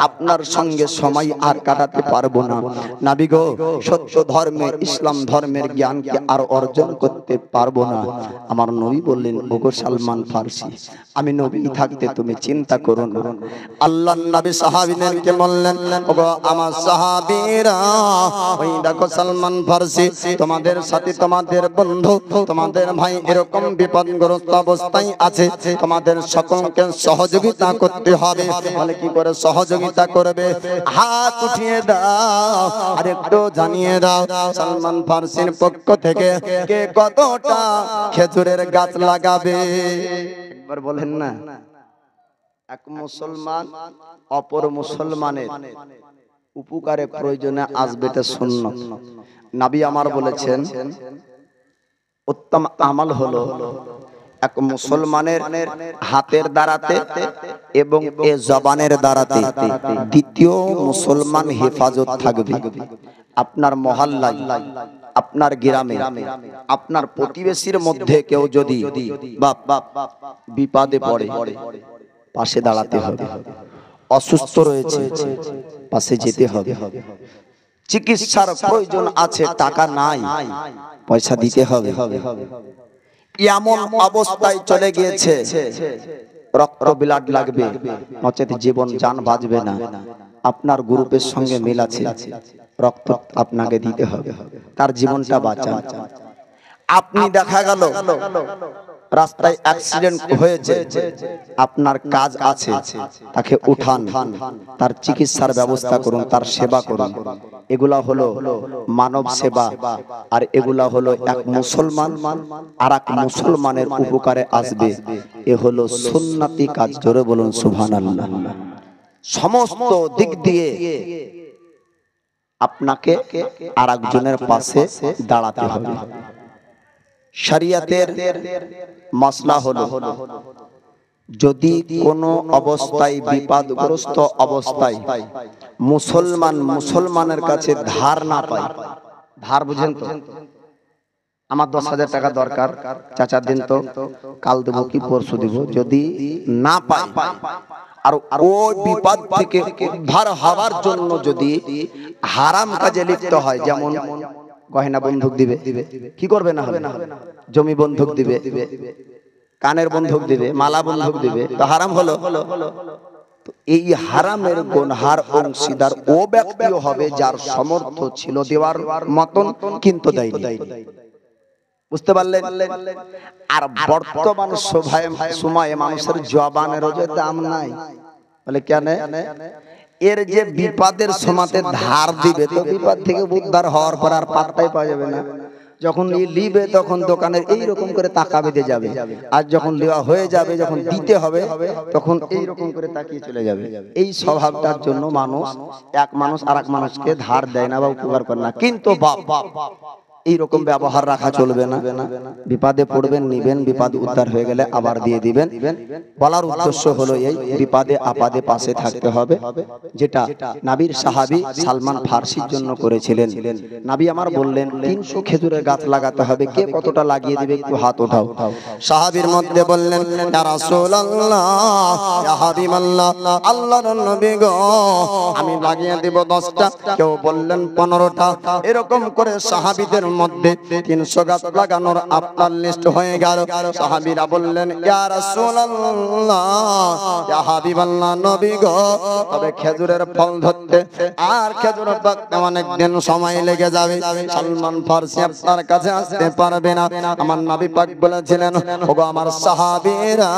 আপনার সঙ্গে সময় আর কাটাতে পারবো না। নবী গো, সত্য ধর্মে, ইসলাম ধর্মের জ্ঞানকে আর অর্জন করতে পারবো না। আমার নবী বললেন, ওগো সালমান ফারসি, আমি নবী থাকতে তুমি তুমি চিন্তা করুন। আল্লাহর নবী সাহাবীদেরকে বললেন, ওগো আমার সাহাবীরা, ওই দেখো সালমান ফারসি তোমাদের সাথে তোমাদের বন্ধু তোমাদের ভাই এরকম বিপদগ্রস্ত অবস্থায় আছে, তোমাদের সকলকে সহযোগিতা করতে হবে। বলে কি করে সহযোগিতা করবে? হাত উঠিয়ে দাও আর একটু জানিয়ে দাও সালমান ফারসির পক্ষ থেকে কে কতটা খেজুরের গাছ লাগাবে। একবার বলেন না। এক মুসলমান অপর মুসলমানের উপকারে প্রয়োজনে আসবে, এটা সুন্নাত। নবী আমার বলেছেন উত্তম আমল হলো এক মুসলমানের হাতের দ্বারাতে এবং এ জবানের দ্বারাতে দ্বিতীয় মুসলমান হেফাজত থাকবে। আপনার মহল্লায়, আপনার গ্রামে, আপনার প্রতিবেশীর মধ্যে কেউ যদি বিপদে পড়ে পাশে দাঁড়াতে হবে। অসুস্থ রয়েছে পাশে যেতে হবে। চিকিৎসার প্রয়োজন আছে, টাকা নাই, পয়সা দিতে হবে। এমন অবস্থায় চলে গিয়েছে রক্ত ব্লাড লাগবে, নচেত জীবন জান বাঁচবে না। আপনার গ্রুপের সঙ্গে মিল আছে, রক্ত আপনাকে দিতে হবে, তার জীবনটা বাঁচান। আপনি দেখা গেল রাস্তায় অ্যাক্সিডেন্ট হয়েছে, আপনার কাজ আছে, তাকে উঠান, তার চিকিৎসার ব্যবস্থা করুন, তার সেবা করুন। এগুলা হলো মানব সেবা, আর এগুলা হলো এক মুসলমান আর এক মুসলমানের উপকারে আসবে। এ হলো সুন্নতি কাজ। জোরে বলুন সুবহানাল্লাহ। সমস্ত দিক দিয়ে আপনাকে আর একজনের পাশে দাঁড়াতে হবে। শরিয়তের মাসলা হলো যদি কোনো অবস্থায় বিপদগ্রস্ত অবস্থায় মুসলমানের কাছে ধার না পায়, ধার বুঝেন তো, আমার 10,000 টাকা দরকার, চাচা দিন তো, কাল দেবো কি পরশু দেব, যদি না পায় আর ওই বিপদ থেকে উদ্ধার হওয়ার জন্য যদি হারাম কাজে লিপ্ত হয়, যেমন গয়না বন্ধক দিবে, কি করবে না হবে, জমি বন্ধক দিবে, কানের বন্ধক দিবে, মালা বন্ধক দিবে, তো হারাম হলো। এই হারামের গুনহার অংশীদার ও ব্যক্তিও হবে যার সামর্থ্য ছিল দেওয়ার মতন কিন্তু দেয়নি। বুঝতে পারলেন? আর বর্তমান সময়ে মানুষের জবানেরও যে দাম নাই। বলে কেন? এর যে বিপদের সময়তে ধার দিবে, তো বিপদ থেকে উদ্ধার হওয়ার পর আর পাত্তাই পাওয়া যাবে না। যখন লিবে তখন দোকানের এইরকম করে তাকা বেঁধে যাবে, আর যখন লিওয়া হয়ে যাবে, যখন দিতে হবে তখন এইরকম করে তাকিয়ে চলে যাবে। এই স্বভাবটার জন্য এক মানুষ আর এক মানুষকে ধার দেয় না বা উপকার করে না। কিন্তু এইরকম ব্যবহার রাখা চলবে না। বিপদে পড়বেন, নিবেন, বিপদ উদ্ধার হয়ে গেলে আবার দিয়ে দিবেন। বলার উদ্দেশ্য হলো এই, বিপদে আপদে পাশে থাকতে হবে, যেটা নবীর সাহাবী সালমান ফারসির জন্য করেছিলেন। নবী আমার বললেন 300 খেজুরের গাছ লাগাতে হবে, কে কতটা লাগিয়ে দিবে একটু হাত ওঠাও। সাহাবীর মধ্যে বললেন ইয়া রাসূলুল্লাহ, ইয়া হাবিবাল্লাহ, আল্লাহর নবী গো আমি লাগিয়ে দেব 10টা, কেউ বললেন 15টা। এরকম করে সাহাবীদের মধ্যে 300 গাছ লাগানোর আপনার লিস্ট হয়ে গেল। সাহাবীরা বললেন ইয়া রাসূলুল্লাহ, ইয়া হাবিবাল্লাহ, নবী গো তবে খেজুরের ফল ধরতে আর খেজুর পাকতে অনেক দিন সময় লেগে যাবে, সালমান ফারসি আপনার কাছে আসতে পারবে না। আমার নবী পাক বলেছিলেন ওগো আমার সাহাবীরা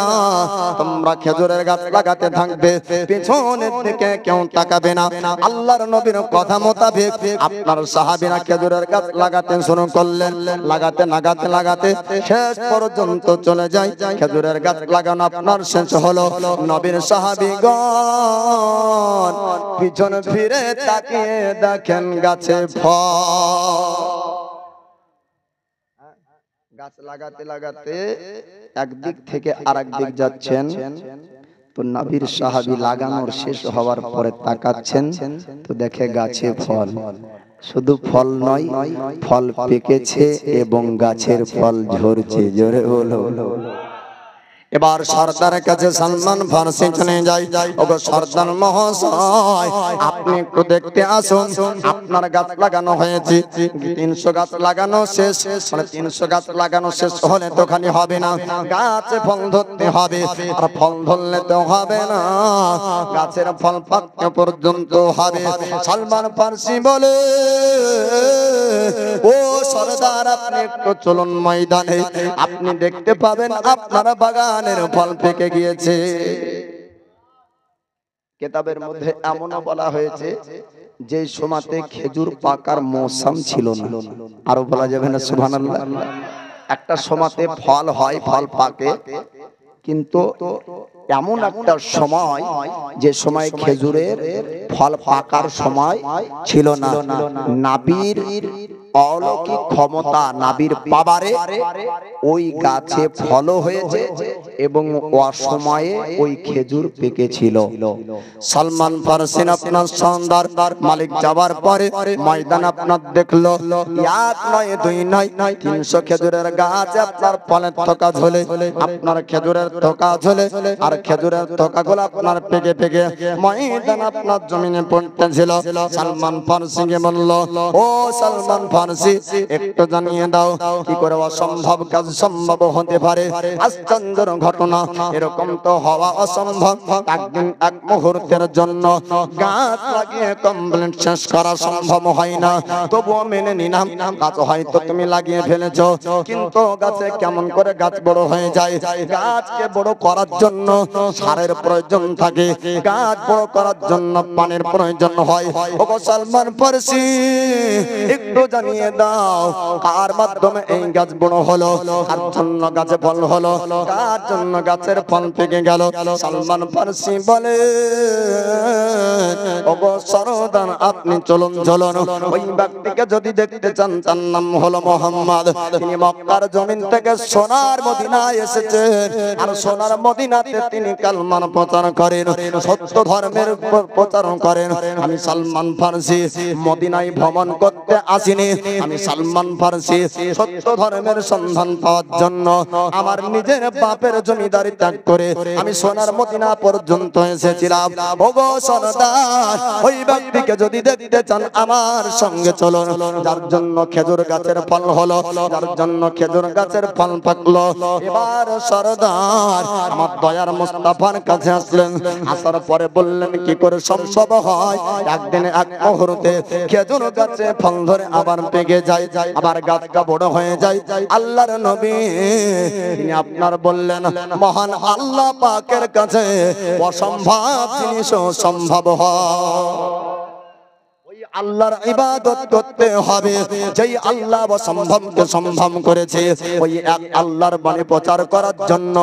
তোমরা খেজুরের গাছ লাগাতে থাকবে, পিছনের দিকে কেউ তাকাবে না। আল্লাহর নবীর কথা মোতাবেক আপনার সাহাবীরা খেজুরের গাছ লাগাতে শুরু করলেন। লাগাতে শেষ পর্যন্ত চলে যায়। খেজুরের গাছ লাগানো আপনার শেষ হলো। নবীর সাহাবীগণ পিছন ফিরে তাকিয়ে দেখেন গাছে ফল। গাছ লাগাতে একদিক থেকে আরেক দিক যাচ্ছেন, তো নবীর সাহাবী লাগানোর শেষ হওয়ার পরে তাকাচ্ছেন, তো দেখে গাছে ফল। শুধু ফল নয়, ফল পেকেছে এবং গাছের ফল ঝরছে। জোরে বলো। এবার সরদারের কাছে সালমান ফারসি চলে যায়। ওগো সরদার মহাশয়, আপনি একটু দেখতে আসুন, আপনার গাছ লাগানো হয়েছে 300 গাছ লাগানো শেষ, মানে 300 গাছ লাগানো শেষ হলে তো খালি হবে না, গাছে ফল ধরতে হবে, আর ফল ধরলে তো হবে না, গাছের ফল পাকতে পর্যন্ত হবে। সালমান ফারসি বলে, ও সরদার, আপনি একটু চলুন ময়দানে, আপনি দেখতে পাবেন আপনার বাগানের ফল পেকে গিয়েছে। কিতাবের মধ্যে এমনও বলা হয়েছে যে সময়তে খেজুর পাকার মৌসুম ছিল না, আরো বলা যাবে না সুবহানাল্লাহ। একটা সময়তে ফল হয়, ফল পাকে, কিন্তু এমন একটা সময় যে সময় খেজুরের ফল পাকার সময় ছিল না। নাবির অলৌকিক ক্ষমতা, নাবির পাওয়ারে ওই গাছে ফল হয়েছে এবং অসময়ে ওই খেজুর পেকেছিল। সালমান ফারসি আপনার সন্দার মালিক যাবার পরে ময়দান আপনার দেখলো, এক নয় দুই নয় 300 খেজুরের গাছ আপনার ফলের থোকা ঝোলে, আপনার খেজুরের থোকা ঝোলে, আর খেজুরের থোকাগুলো আপনার পেকে পেকে ময়দান আপনার জমিনে পড়তেছিল। সালমান ফারসিকে বলল, ও সালমান ফারসি, একটু জানিয়ে দাও কি করে অসম্ভব কাজ সম্ভব হতে পারে? আশ্চর্যের ঘটনা, এরকম তো হওয়া অসম্ভব। একদিন এক মুহূর্তের জন্য গাছ লাগিয়ে কমপ্লিট শেষ করা সম্ভব হয় না, তবুও মেনে নিলাম গাছ হয়তো তুমি লাগিয়ে ফেলেছো, কিন্তু গাছে কেমন করে গাছ বড় হয়ে যায়? গাছকে বড় করার জন্য সারের প্রয়োজন থাকে, গাছ বড় করার জন্য পানির প্রয়োজন হয়। ওগো সালমান ফারসি, একটু জানিয়ে দাও কার মাধ্যমে এই গাছ বড় হলো, কার জন্য গাছে ফল হলো, কার জন্য গাছের ফল পেকে গেল? সালমান ফারসি বলে, ওগো সরদার, আপনি চলুন চলুন, ওই ব্যক্তিকে যদি দেখতে চান তার নাম হলো মোহাম্মদ। তিনি মক্কার জমিন থেকে সোনার মদিনায় এসেছেন, আর সোনার মদিনাতে তিনি কালমার প্রচার করেন, সত্য ধর্মের প্রচার করেন। আমি সালমান ফারসি মদিনায় ভ্রমণ করতে আসিনি, আমি সালমান ফারসি সত্য ধর্মের সন্ধান পাওয়ার জন্য আমার নিজের বাপের জমিদারি ত্যাগ করে আমি সোনার মদিনা পর্যন্ত এসেছিলাম। ওগো সরদার, ওই ব্যক্তিকে যদি দেখতে চান আমার সঙ্গে চলুন, যার জন্য খেজুর গাছের ফল হলো, যার জন্য খেজুর গাছের ফল পাকলো। এবার সরদার আমার দয়ার মুস্তাফার কাছে আসলেন, আসার পরে বললেন, কি করে সম্ভব হয় একদিন এক মুহূর্তে খেজুর গাছে ফল ধরে আবার পেকে যায়, আবার গাছটা বড় হয়ে যায়? আল্লাহর নবী তিনি আপনার বললেন, মহান আল্লাহ পাকের কাছে অসম্ভব জিনিসও সম্ভব হয়। আল্লাহর ইবাদত করতে হবে, যেই আল্লাহ অসম্ভবকে সম্ভব করেছে, ওই এক আল্লাহর বাণী প্রচার করার জন্য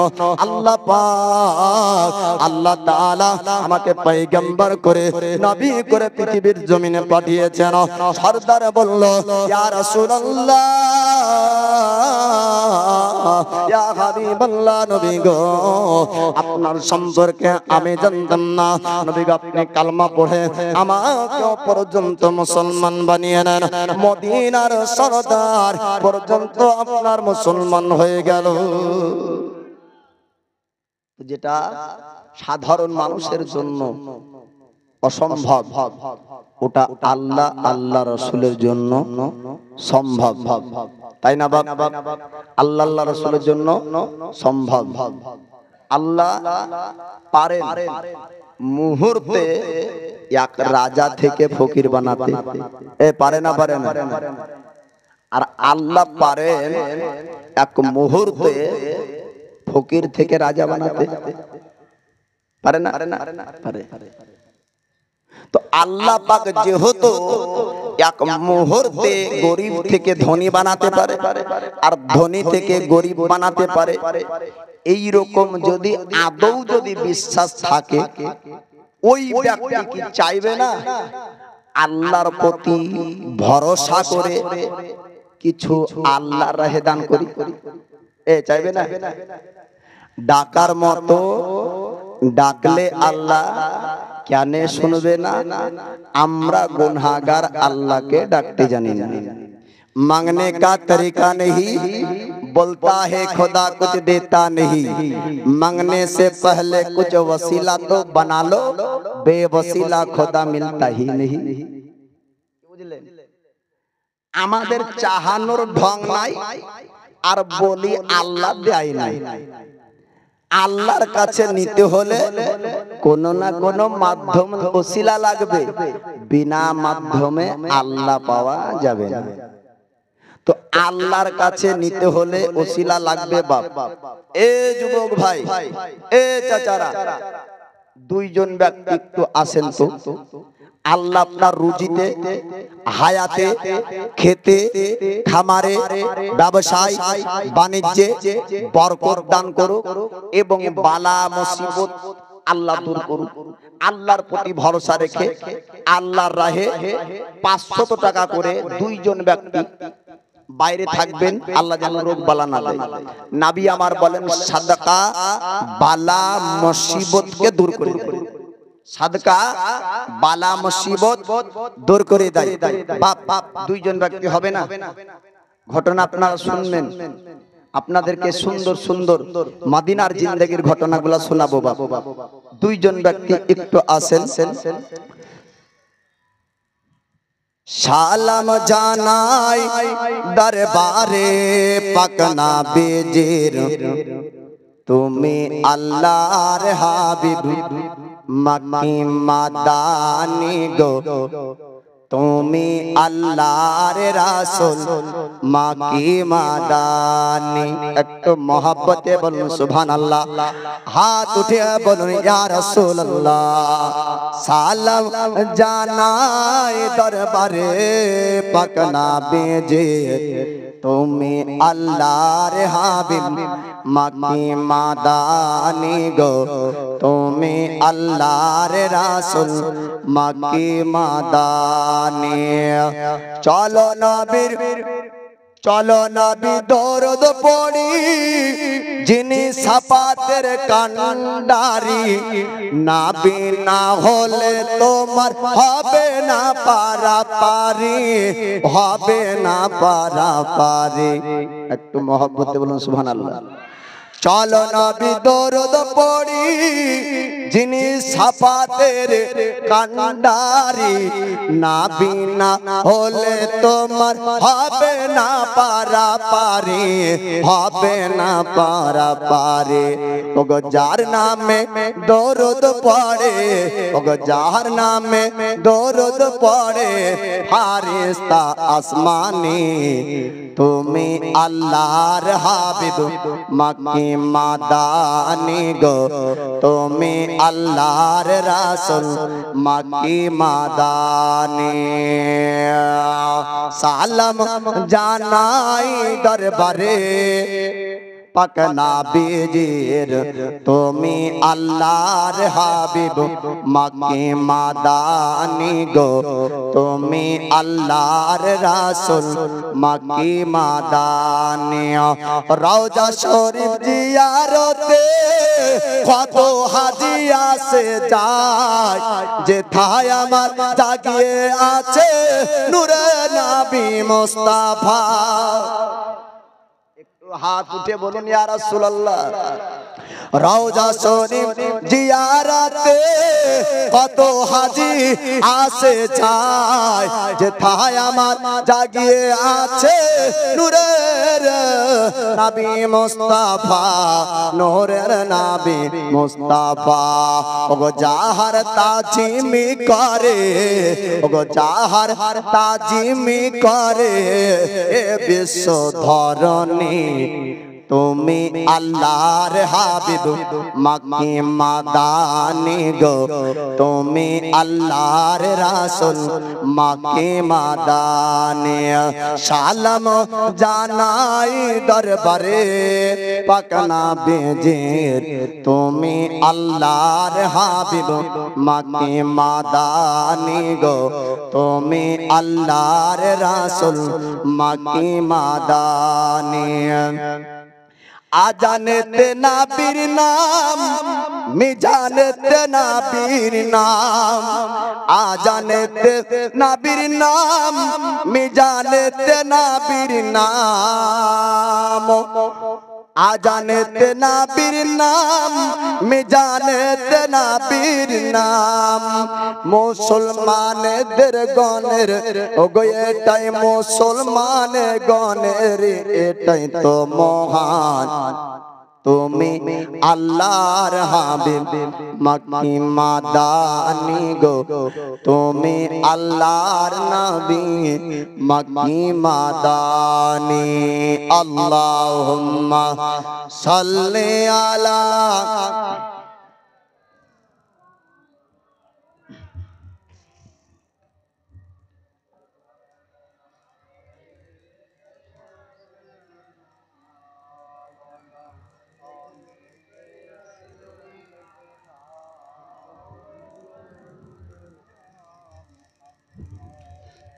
আল্লাহ পাক, আল্লাহ তাআলা আমাকে পয়গম্বর করে, নবী করে পৃথিবীর জমিনে পাঠিয়েছেন। সরদার বলল, ইয়া রাসূলুল্লাহ, ইয়া হাবিবাল্লাহ, নবী গো, আপনার সম্পর্কে আমি জানতাম না। নবী গো, আপনি কালমা পড়ে আমাকে পর্যন্ত মুসলমান বানিয়ে নেন, মদিনার সরদার পর্যন্ত আপনার মুসলমান হয়ে গেল। যেটা সাধারণ মানুষের জন্য অসম্ভব, ওটা আল্লাহ আল্লাহ রাসূলের জন্য সম্ভব, তাই না বাপ? আল্লাহ আল্লাহ রাসূলের জন্য সম্ভব। আল্লাহ পারেন মুহূর্তে এক রাজা থেকে ফকির বানাতে, পারে না? পারে না? আর আল্লাহ পারেন এক মুহূর্তে ফকির থেকে রাজা বানাতে, পারে না? পারে। তো আল্লাহ পাক যেহেতু এক মুহূর্তে গরিব থেকে ধনী বানাতে পারে, আর ধনী থেকে গরিব বানাতে পারে, এই রকম যদি আদৌ যদি বিশ্বাস থাকে, ওই ব্যক্তি কি চাইবে না আল্লাহর প্রতি ভরসা করে কিছু আল্লাহর রাহে দান করি? চাইবে না? ডাকার মতো ডাকলে আল্লাহ কেন শুনবে না? আমরা গুনাহগার আল্লাহকে ডাকতে জানি না। मांगने का तरीका नहीं, बोलता है खुदा कुछ देता नहीं, मांगने से पहले कुछ वसीला तो बना लो, बेवसीला खुदा मिलता ही नहीं। আমাদের চাহানোর ঢং নাই আর বলি আল্লাহ দেয় নাই। আল্লাহর কাছে নিতে হলে কোনো না কোনো মাধ্যম ওসিলা লাগবে, বিনা মাধ্যমে আল্লাহ পাওয়া যাবে না। তো আল্লাহর কাছে নিতে হলে ওসিলা লাগবে বাপ। এ যুবক ভাই, এ চাচারা, দুইজন ব্যক্তি একটু আসেন তো। আল্লাহ আপনার রুজিতে, হায়াতে, খেতে, খামারে, ব্যবসায় বাণিজ্যে বরকত দান করুক এবং বালা মুসিবত আল্লাহ দূর করুক। আল্লাহর প্রতি ভরসা রেখে আল্লাহর রাহে 500 টাকা করে দুইজন ব্যক্তি বাইরে থাকবেন, আল্লাহ যেন রোগ বালা না দেয়। নবী আমার বলেন সাদাকা বালা মুসিবতকে দূর করে দেয়। সাদকা বালা মুসিবত দূর করে দেয়। বাপ দুইজন ব্যক্তি হবে না, ঘটনা আপনারা শুনবেন। আপনাদেরকে সুন্দর সুন্দর মদিনার জিন্দেগির ঘটনাগুলো শোনাবো বাপ। দুইজন ব্যক্তি একটু আসেন। সালাম জানাই দরবারে পাক নবীজির, তুমি আল্লাহর হাবিব মক্কি মাদানি গো, তুমি আল্লাহর রাসূল মক্কি মাদানি। একটু মহব্বতে বলুন সুবহানাল্লাহ, হাত উঠে বলুন ইয়া রাসূলুল্লাহ। সালাম জানাই দরবারে পাক নবীজির, তুমি আল্লাহর হাবিব মক্কি মাদানি গো, তুমি আল্লাহর রাসূল মক্কি মাদানি। চলো নবীর, চলো নবী দরুদ পড়ি, যিনি সাফাতের কান্ডারি, নবী না হলে তোমার হবে না পারাপারি, হবে না পারাপারি। একটু মহব্বতে বলুন সুবহানাল্লাহ। চলো নবী দরুদ পড়ি, যিনি সাফাতের কান্ডারি, নবী না হলে তোমার হবে না পারাপারি, হবে না পারাপারি। ওগো যার নামে দরুদ পড়ে, ওগো যার নামে দরুদ পড়ে ফারিস্তা আসমানি, তুমি আল্লাহর হাবিব মক্কি মাদানি গো, তুমি আল্লাহর রাসূল মক্কি মাদানি। সালাম জানাই দরবারে পাক নবীজির, তুমি আল্লাহর হাবিব মক্কি মাদানি গো, তুমি আল্লাহর রাসূল মক্কি মাদানি। রওজা শরীফ জিয়ারতে কত হাজি আসে যায়, যেথায় আমার জাগিয়ে আছে নূরে নবী মুস্তাফা। হাত উঠে বলুন ইয়া রাসূলুল্লাহ। রওজা শরীফ জিয়ারতে কত হাজি আসে যায়, যেথায় আমার জাগিয়ে আছে নূরের নবী মুস্তাফা, নূরের নবী মুস্তাফা। ওগো যাহার তাজিমি করে, ওগো যাহার তাজিমি করে এ বিশ্ব ধরণী, তুমি আল্লাহর হাবিব মক্কি মাদানি গো, তুমি আল্লাহর রাসূল মক্কি মাদানি। সালাম জানাই দরবারে পাক নবীজির, তুমি আল্লাহর হাবিব মক্কি মাদানি গো, তুমি আল্লাহর রাসূল মক্কি মাদানি। আজানেতে নবীর নাম মিজানেতে নবীর নাম আজানেতে নবীর নাম মিজানেতে নবীর নাম আজানেতে নবীর নাম মিজানেতে নবীর নাম মুসলমানদের গণের ওগো এটাই মুসলমানের গণের এটাই তো মহান তুমি আল্লাহর হাবিব মক্কি মাদানি গো তুমি আল্লাহর নবী মক্কি মাদানি আল্লাহুম্মা সাল্লি আলা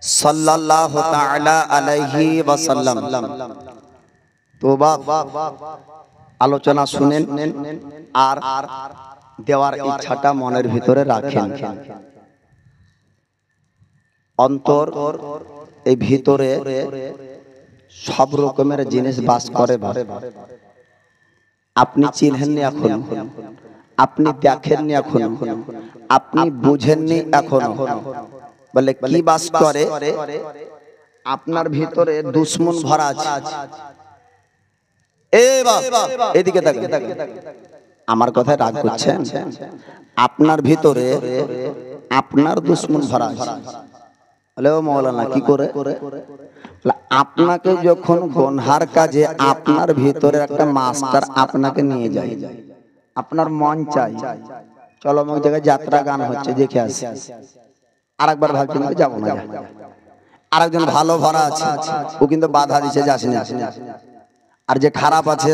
সাল্লাল্লাহু তাআলা আলাইহি ওয়াসাল্লাম। তো বাপ আলোচনা শুনেন আর দেওয়ার ইচ্ছাটা মনের ভিতরে রাখেন। অন্তর এই ভিতরে সব রকমের জিনিস বাস করে। আপনি চিনহেননি এখন, আপনি দেখেননি এখন, আপনি বুঝেননি এখনো। বলে কি বাস করে? আপনার ভিতরে দুশ্মন ভরা আছে। এদিকে আমার কথায় রাগ করছেন? আপনার ভিতরে আপনার দুশ্মন ভরা আছে। বলে ও মৌলানা কি করে? আপনাকে যখন গুনহার কাজে আপনার ভিতরে একটা মাস্টার আপনাকে নিয়ে যায়, আপনার মন চাই চলো অমুক জায়গায় যাত্রা গান হচ্ছে দেখে আসি। আরেকবার ভাবছেন যাবো না। আরেকজন ভালো ভরা আছে, ও কিন্তু বাধা দিচ্ছে যাস না। আর যে খারাপ আছে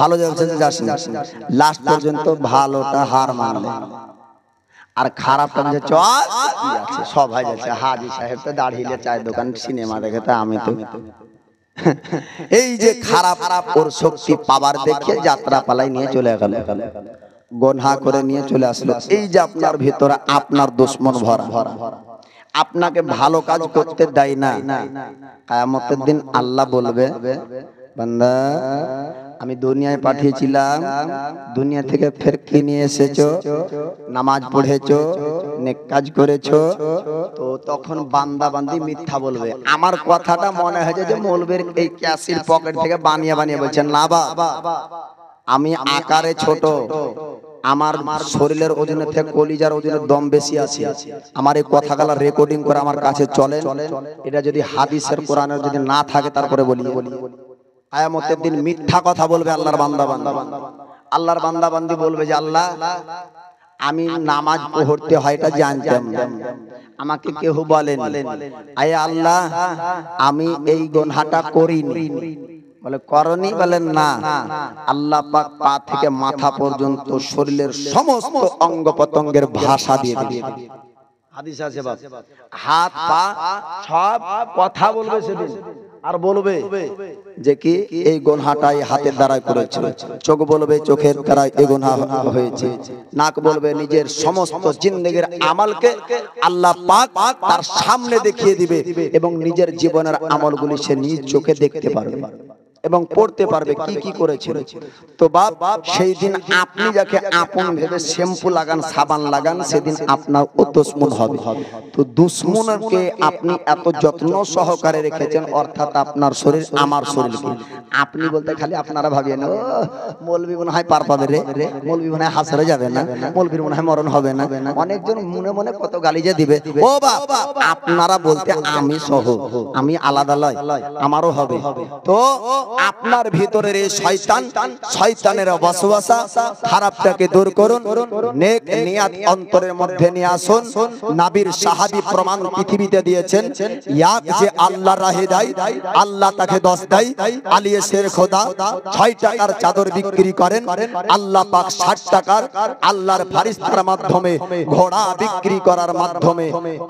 ভালো যাচ্ছে যাস না। লাস্ট পর্যন্ত ভালোটা হার মানলে আর খারাপটা যে চল সবাই যাচ্ছে। হাজি সাহেব তো দাঁড়িয়ে চায়ের দোকান সিনেমা দেখে, তা আমি তো এই যে খারাপ ওর শক্তি পাওয়ার দেখে যাত্রা পালাই নিয়ে চলে গেল, গুনাহ করে নিয়ে চলে আসলো। এই যে আপনার ভিতরে আপনার দুশমন ভরা, আপনাকে ভালো কাজ করতে দেয় না। কিয়ামতের দিন আল্লাহ বলবে বান্দা আমি দুনিয়ায় পাঠিয়েছিলাম, দুনিয়া থেকে ফের কি নিয়ে এসেছো? নামাজ পড়েছো, নেক কাজ করেছো। তো তখন বান্দা বান্দি মিথ্যা বলবে। আমার কথাটা মনে হয় যে মৌলবীর এই ক্যাসির পকেট থেকে বানিয়ে বানিয়ে বলছেন না বাবা, আমি আকারে ছোট, আমার শরীরের ওজনের থেকে কলিজার ওজনের দম বেশি আছে। আমার এই কথাগুলো রেকর্ডিং করে আমার কাছে চলে। এটা যদি হাদিসের কোরআনের যদি না থাকে তারপরে বলি। কিয়ামতের দিন মিথ্যা কথা বলবে আল্লাহর বান্দা বান্দা। আল্লাহর বান্দা বান্দি বলবে যে আল্লাহ আমি নামাজ পড়তে হয় এটা জানতাম, আমাকে কেউ বলেন। আয় আল্লাহ আমি এই গুনাহটা করিনি। বলে করনি? বলেন না। আল্লাহ পাক পা থেকে মাথা পর্যন্ত শরীরের সমস্ত অঙ্গ প্রত্যঙ্গের ভাষা দিয়ে দিবে। হাদিস আছে বাপ, হাত পা সব কথা বলবে সেদিন। আর বলবে যে কি এই গুনাহটাই হাতের দ্বারাই করেছে, চোখ বলবে চোখের দ্বারাই এই গুনাহ হয়েছে, নাক বলবে নিজের সমস্ত জিন্দেগীর আমলকে আল্লাহ পাক তার সামনে দেখিয়ে দিবে এবং নিজের জীবনের আমলগুলি সে নিজ চোখে দেখতে পারবে এবং পড়তে পারবে কি কি করেছিল। তো বাপ সেই দিন আপনি যাকে আপন ভেবে শ্যাম্পু লাগান, সাবান লাগান, সেদিন আপনার ও দুশমন হবে। তো দুশমনকে আপনি এত যত্ন সহকারে রেখেছেন, অর্থাৎ আপনার শরীর আমার শরীরকে। আপনি বলতে খালি আপনারা ভাবিয়েন ও মৌলবি মনে হয় পার পাবে রে, মৌলবি মনে হয় হাসরে যাবে না, মৌলবির মনে হয় মরণ হবে না। অনেকজন মনে মনে কত গালি যে দিবে। ও বাপ আপনারা বলতে আমি সহ, আমি আলাদা লয়, আমারও হবে। তো আপনার ভিতরের এই শয়তান, শয়তানের ওয়াসওয়াসা, খারাপটাকে দূর করুন, নেক নিয়াত অন্তরের মধ্যে নিয়ে আসুন। নবীর সাহাবী প্রমাণ পৃথিবীতে দিয়েছেন, এক যে আল্লাহর রাহে দেয় আল্লাহ তাকে 10 দেয়। আলিয়ে শের খোদা 6 টাকার চাদর বিক্রি করেন, আল্লাহ পাক 60 টাকার আল্লাহর ফেরেশতার মাধ্যমে ঘোড়া বিক্রি করার মাধ্যমে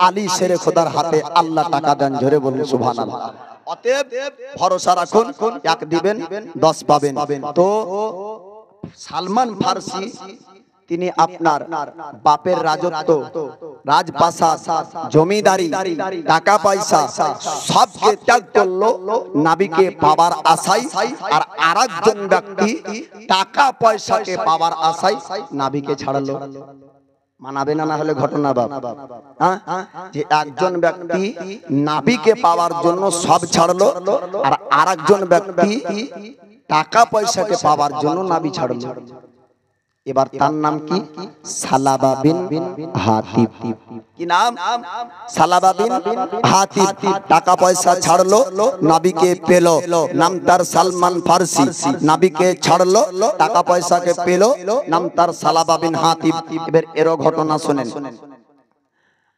আলী শের খোদার হাতে আল্লাহ টাকা দেন। জোরে বলুন সুবহানাল্লাহ। অতএব ভরসা রাখুন, এক দিবেন 10 পাবেন। তো সালমান ফার্সি তিনি আপনার বাপের রাজত্ব, রাজপ্রাসাদ, জমিদারি, টাকা পয়সা সবকে ত্যাগ করলো নবীকে পাওয়ার আশায়। আর আরেকজন ব্যক্তি টাকা পয়সাকে পাওয়ার আশায় নবীকে ছাড়লো। মানাবে না? না হলে ঘটনা বাপ, হ্যাঁ, যে একজন ব্যক্তি নবীকে পাওয়ার জন্য সব ছাড়লো, আর আরেকজন ব্যক্তি টাকা পয়সাকে পাওয়ার জন্য নবী ছাড়লো। এবার তার নাম কি? সালাবা বিন হাতিব। কি নাম? সালাবা বিন হাতিব। টাকা পয়সা ছাড়লো, নবীকে পেল, নাম তার সালমান ফার্সি। নবীকে ছাড়লো, টাকা পয়সাকে পেল, নাম তার সালাবা বিন হাতিব। এবার এরও ঘটনা শুনেন।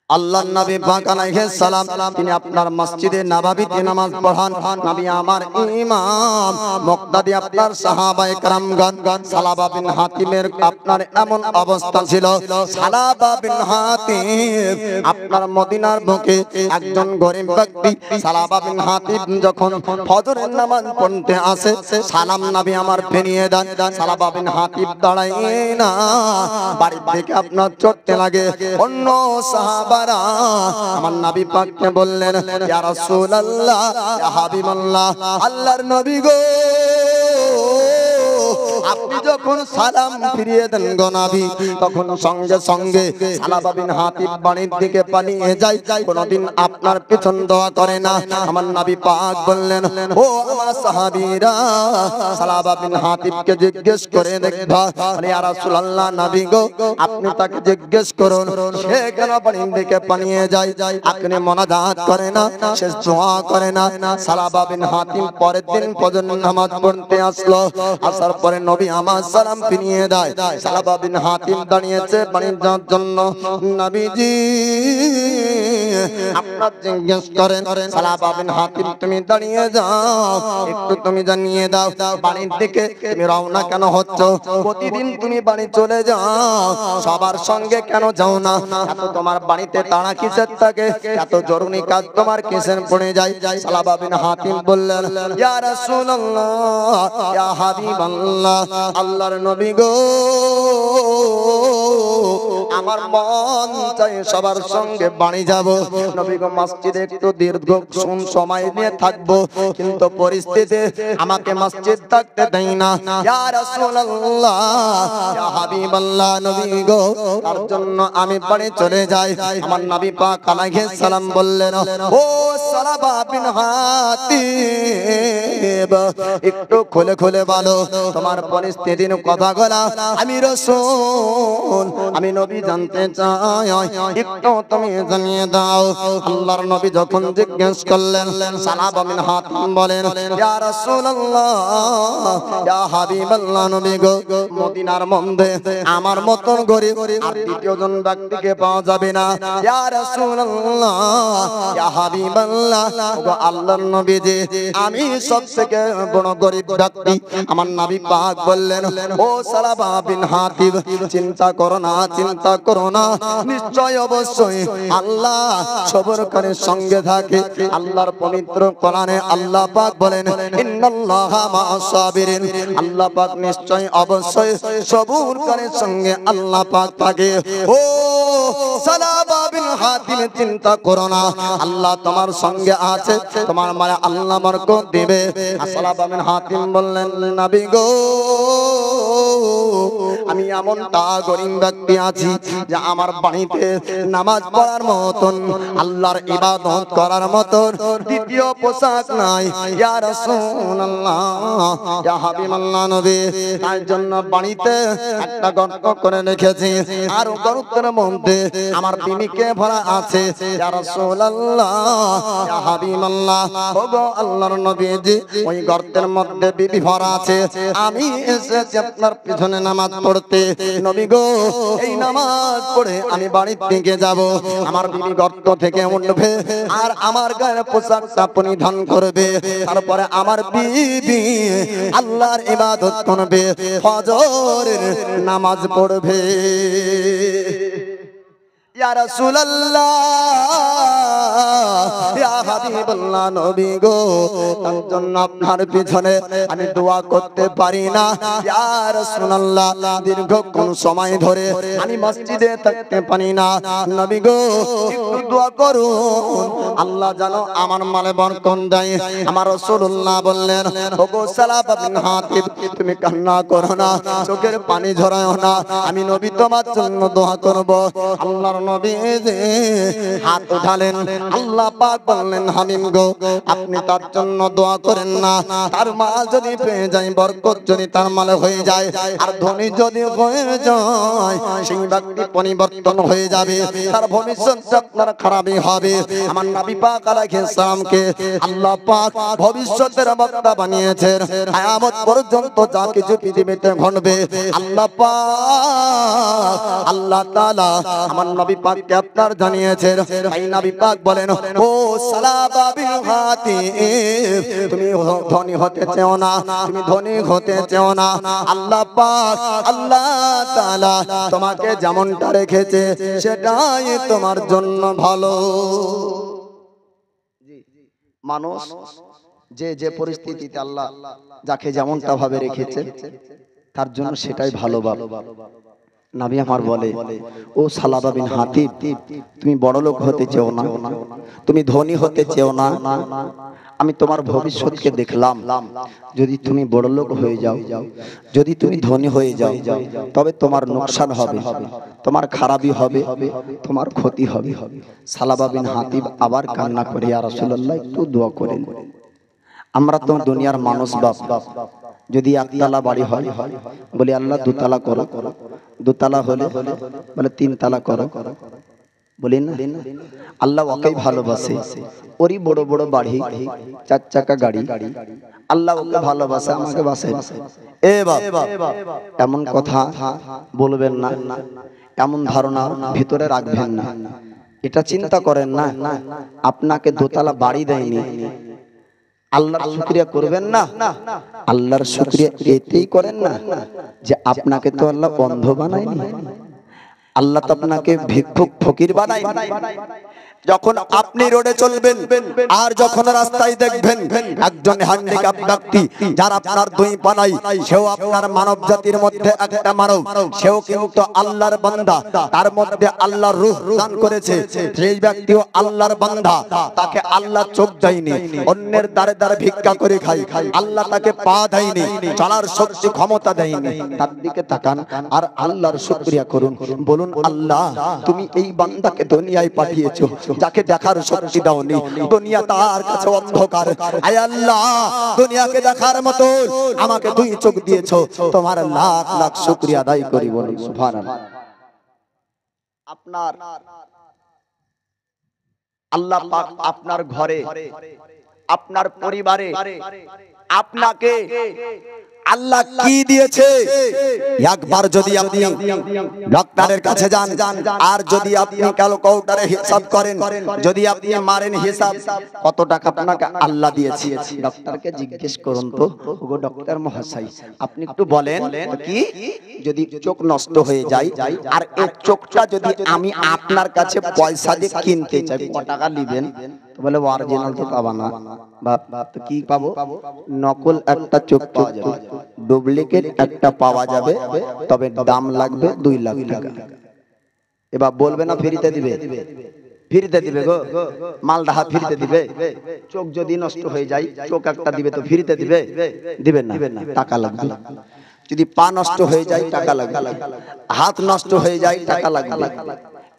আল্লাহর নবী পাক আলাইহিস সালাম তিনি আপনার মসজিদে নববীতে নামাজ পড়ান। নবী আমার ইমাম মুক্তাদি আপনার সাহাবায়ে কেরামগণ। সালাবা বিন হাতিমের আপনার এমন অবস্থা ছিল, সালাবা বিন হাতিম আপনার মদিনার বুকে একজন গরীব ব্যক্তি। সালাবা বিন হাতিম যখন ফজরের নামাজ পড়তে আসে, সালাম নবী আমার ফিরিয়ে দেন। সালাবা বিন হাতিম দাঁড়ায় না, বাড়ি থেকে আপনার চড়তে লাগে। অন্য সাহাবা আমার নবী পাককে বললেন, ইয়া রাসূলুল্লাহ, ইয়া হাবিবাল্লাহ, আল্লাহর নবী গো, আপনি যখন সালাম ফিরিয়ে দেন গো নবী, তখন সঙ্গে সঙ্গে সালাবা বিন হাতিব বাড়ির দিকে পালিয়ে যায়। কোনদিন আপনার পেছন দোয়া করে না। আমার নবী পাক বললেন, ও আমার সাহাবীরা, সালাবা বিন হাতিবকে জিজ্ঞেস করে দেখবা। ইয়া রাসূলুল্লাহ, নবী গো, আপনি তাকে জিজ্ঞেস করুন সে কেন বাড়ির দিকে পালিয়ে যায়। আপনি মুনাজাত করে না, সে দোয়া করে না। সালাবা বিন হাতিব পরের দিন ফজর নামাজ পড়তে আসলো। আসার পরে নবী আমার সালাম ফিরিয়ে দেয়। সালাবা বিন হাতিম দাঁড়িয়েছে বাড়ির যাওয়ার জন্য। নবীজি আপনার জিজ্ঞেস করেন, সালাবা বিন হাতিম তুমি দাঁড়িয়ে যাও, একটু তুমি জানিয়ে দাও বাড়ির দিকে তুমি রওনা কেন হচ্ছ? প্রতিদিন তুমি বাড়ি চলে যাও, সবার সঙ্গে কেন যাও না? এত তোমার বাড়িতে তাড়া কিসের থাকে? এত জরুরি কাজ তোমার কিসের পড়ে যায়? সালাবা বিন হাতিম বললেন, ইয়া রাসূলুল্লাহ, ইয়া হাবিবাল্লাহ, আল্লাহর নবী গো, আমার মন চাই সবার সঙ্গে বাড়ি যাব। নবী গো, মসজিদে একটু দীর্ঘ সময় নিয়ে থাকবো, কিন্তু পরিস্থিতি আমাকে মসজিদ থাকতে দেয় না। ইয়া রাসূলুল্লাহ, ইয়া হাবিবাল্লাহ, নবী গো, তার জন্য আমি বাড়ি চলে যাই। আমার নবী পাক আলাইহিস সালাম বললেন, ও সালাবা বিন হাতিব, একটু খুলে খুলে বলো তোমার পরিস্থিতির কথাগুলো। আমি রাসূল, আমি নবী জানতে চাই, একটু তুমি জানিয়ে দাও। আল্লাহর নবী যখন জিজ্ঞেস করলেন, সালাবা বিন হাতিম বলেন, ইয়া রাসূলুল্লাহ, ইয়া হাবিবাল্লাহ, নবী গো, মদিনার মধ্যে আমার মতন গরীব আর দ্বিতীয় জন ব্যক্তিকে পাওয়া যাবে না। ইয়া রাসূলুল্লাহ, ইয়া হাবিবাল্লাহ, ওগো আল্লাহর নবী জি, আমি সবথেকে বড় গরীব ব্যক্তি। আমার নবী পাক বললেন, ও সালাবা বিন হাতিব, চিন্তা করো না, চিন্তা করো না, নিশ্চয় অবশ্যই আল্লাহ সবরকারীর সঙ্গে থাকে। আল্লাহর পবিত্র কোরআনে আল্লাহ পাক বলেন, ইন্নাল্লাহা মা'আস সাবিরিন, আল্লাহ পাক নিশ্চয় অবশ্যই সবরকারীর সঙ্গে আল্লাহ পাক থাকে। ও সালাবা বিন হাতিম, চিন্তা করো না, আল্লাহ তোমার সঙ্গে আছে, তোমার মানে আল্লাহ বরকত দিবে। সালাবা বিন হাতিম বললেন, নবী গো, আমি এমনটা গরীব ব্যক্তি আছি যে আমার বাড়িতে নামাজ পড়ার মতন, আল্লাহর ইবাদত করার মতন দ্বিতীয় পোশাক নাই। ইয়া রাসূলুল্লাহ, ইয়া হাবিবাল্লাহ, নবী, তার জন্য বাড়িতে একটা গর্ত করে রেখেছি, আর গর্তের মধ্যে আমার বিবিকে ভরা আছে। ইয়া রাসূলুল্লাহ, ইয়া হাবিবাল্লাহ, ওগো আল্লাহর নবীজি, ওই গর্তের মধ্যে বিবি ভরা আছে। আমি এসেছি আপনার পিছনে নামাজ পড়তে। নবী গো, এই নামাজ পড়ে আমি বাড়ির দিকে যাব। আমার বিবি গর্ত থেকে উঠবে আর আমার গায়ের পোশাকটা পরিধান করবে। তারপরে আমার বিবি আল্লাহর ইবাদত করবে, ফজরের নামাজ পড়বে। ইয়া রাসূলুল্লাহ, ইয়া হাবিবাল্লাহ নবী গো, তার জন্য আপনার পিছনে আমি দোয়া করতে পারি না। ইয়া রাসূলুল্লাহ, দীর্ঘক্ষণ সময় ধরে আমি মসজিদে থাকতে পারি না। নবী গো, একটু দোয়া করুন, আল্লাহ জানো আমার মালে বরকত দেয়। আমার রাসূলুল্লাহ বললেন, ওগো সালাবা বিন হাতিব, তুমি কান্না করো না, চোখের পানি ঝরায়ো না, আমি নবী তোমার জন্য দোয়া করব। আল্লাহর নবী যে হাত উঠালেন, আল্লাহ পাক বললেন, হাবিব গো, আপনি তার জন্য দোয়া করেন না। তার মাল যদি পেয়ে যায়, বরকত যদি তার মালে হয়ে যায়, আর ধনী যদি হয়ে যায়, সেই ব্যক্তি পরিবর্তন হয়ে যাবে, তার ভবিষ্যৎ আপনার খারাপই হবে। আমার নবী পাক আলাইহিস সালামকে আল্লাহ পাক ভবিষ্যতের বক্তা বানিয়েছেন। কিয়ামত পর্যন্ত যা কিছু পৃথিবীতে ঘটবে, আল্লাহ পাক আল্লাহ তাআলা আমার নবী পাককে আপনার জানিয়েছেন। এই নবী পাক বলেন, ও সালাবা বিন হাতিব, তুমি ধনী হতে চাও না, তুমি ধনী হতে চাও না, আল্লাহ পাক আল্লাহ তাআলা তোমাকে যেমনটা রেখেছে সেটাই তোমার জন্য ভালো। মানুষ যে যে পরিস্থিতিতে আল্লাহ যাকে যেমনটা ভাবে রেখেছে, তার জন্য সেটাই ভালো। নবী আমার বলে, ও সালাবা বিন হাতিব, তুমি বড়লোক হতে চেও না, তুমি ধনী হতে চেও না। আমি তোমার ভবিষ্যৎকে দেখলাম, যদি তুমি বড়লোক হয়ে যাও, যদি তুমি ধনী হয়ে যাও, তবে তোমার নোকসান হবে, তোমার খারাপই হবে, তোমার ক্ষতি হবে। সালাবা বিন হাতিব আবার কান্না করে, ইয়া রাসূলুল্লাহ, একটু দোয়া করেন। আমরা তো দুনিয়ার মানুষ বাপ, যদি একতলা বাড়ি হয়, বলি আল্লাহ দুতলা করো, দুতলা হলে বলে তিনতলা করো, বলি না? আল্লাহ ওকেই ভালোবাসে, ওরই বড় বড় বাড়ি, চার চাকা গাড়ি, আল্লাহ ওকে ভালোবাসে, আমাকে বাসে। এ বাপ, এমন কথা বলবেন না, এমন ধারণা ভিতরে রাখবেন না। এটা চিন্তা করেন না, আপনাকে দোতলা বাড়ি দেয়নি, আল্লাহর শুকরিয়া করবেন না? আল্লাহর শুকরিয়া এতেই করেন না যে আপনাকে তো আল্লাহ অন্ধ বানায়নি, আল্লাহ তো আপনাকে ভিক্ষুক ফকির বানায়নি। যখন আপনি রোডে চলবেন আর যখন রাস্তায় দেখবেন একজন হ্যান্ডিক্যাপ ব্যক্তি, যার আপনার দুই পা নাই, সেও আপনার মানব জাতির মধ্যে একটা মানব, সেও কিন্তু আল্লাহর বান্দা, তার মধ্যে আল্লাহর রূহ দান করেছে, সেই ব্যক্তিও আল্লাহর বান্দা, তাকে আল্লাহ চোখ দেয়নি, অন্যের দ্বারে দ্বারে ভিক্ষা করে খায়, আল্লাহ তাকে পা দেয়নি, চলার শক্তি ক্ষমতা দেয়নি, তার দিকে তাকান আর আল্লাহর শুকরিয়া করুন। বলুন, আল্লাহ তুমি এই বান্দাকে দুনিয়ায় পাঠিয়েছো, যাকে দেখার শক্তি দাওনি, দুনিয়া তার কাছে অন্ধকার। আয় আল্লাহ, দুনিয়াকে দেখার মতো আমাকে দুই চোখ দিয়েছো, তোমার লাখ লাখ শুকরিয়া আদায় করি। বলুন সুবহানাল্লাহ। আপনার আল্লাহ পাক আপনার ঘরে, আপনার পরিবারে আপনাকে আল্লাহ কি দিয়েছে, একবার যদি আপনি ডাক্তারের কাছে যান আর যদি আপনি ক্যালকুলেটরে হিসাব করেন, যদি আপনি মারেন হিসাব কত টাকা আপনাকে আল্লাহ দিয়েছে, ডাক্তারকে জিজ্ঞেস করুন তো, ওগো ডাক্তার মহাশয়, আপনি একটু বলেন কি, যদি চোখ নষ্ট হয়ে যায় আর এই চোখটা যদি আমি আপনার কাছে পয়সা দিয়ে কিনতে চাই, কত টাকা নেবেন? তো বলে, অরিজিনাল তো পাবা না। বাপ, তো কি পাবো? নকল একটা চোখ পাওয়া যাবে, ডুপ্লিকেট একটা পাওয়া যাবে, তবে দাম লাগবে 2 লাখ টাকা। এবার বলবে না ফ্রিতে দিবে? ফ্রিতে দিবে গো, মালদাহা ফ্রিতে দিবে। চোখ যদি নষ্ট হয়ে যায়, চোখ একটা দিবে তো ফ্রিতে দিবে? দিবেন না, টাকা লাগবে। যদি পা নষ্ট হয়ে যায় টাকা লাগবে, হাত নষ্ট হয়ে যায় টাকা লাগবে,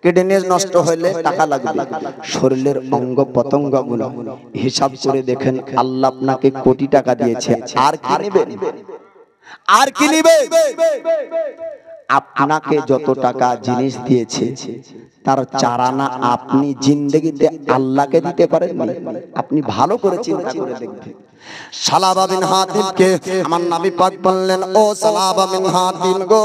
কিডনি নষ্ট হলে টাকা লাগবে। শরীরের অঙ্গ পতঙ্গগুলো হিসাব করে দেখেন, আল্লাহ আপনাকে কোটি টাকা দিয়েছে, আর কি নেবেন? আর কি নেবেন? আপনাকে যত টাকা জিনিস দিয়েছে তার 4 আনা আপনি জিন্দেগিতে আল্লাহকে দিতে পারেন। আপনি ভালো করে চিন্তা করে দেখবেন। সালাবা বিন হাতিবকে আমার নবী পাক বললেন, ও সালাবা বিন হাতিব গো,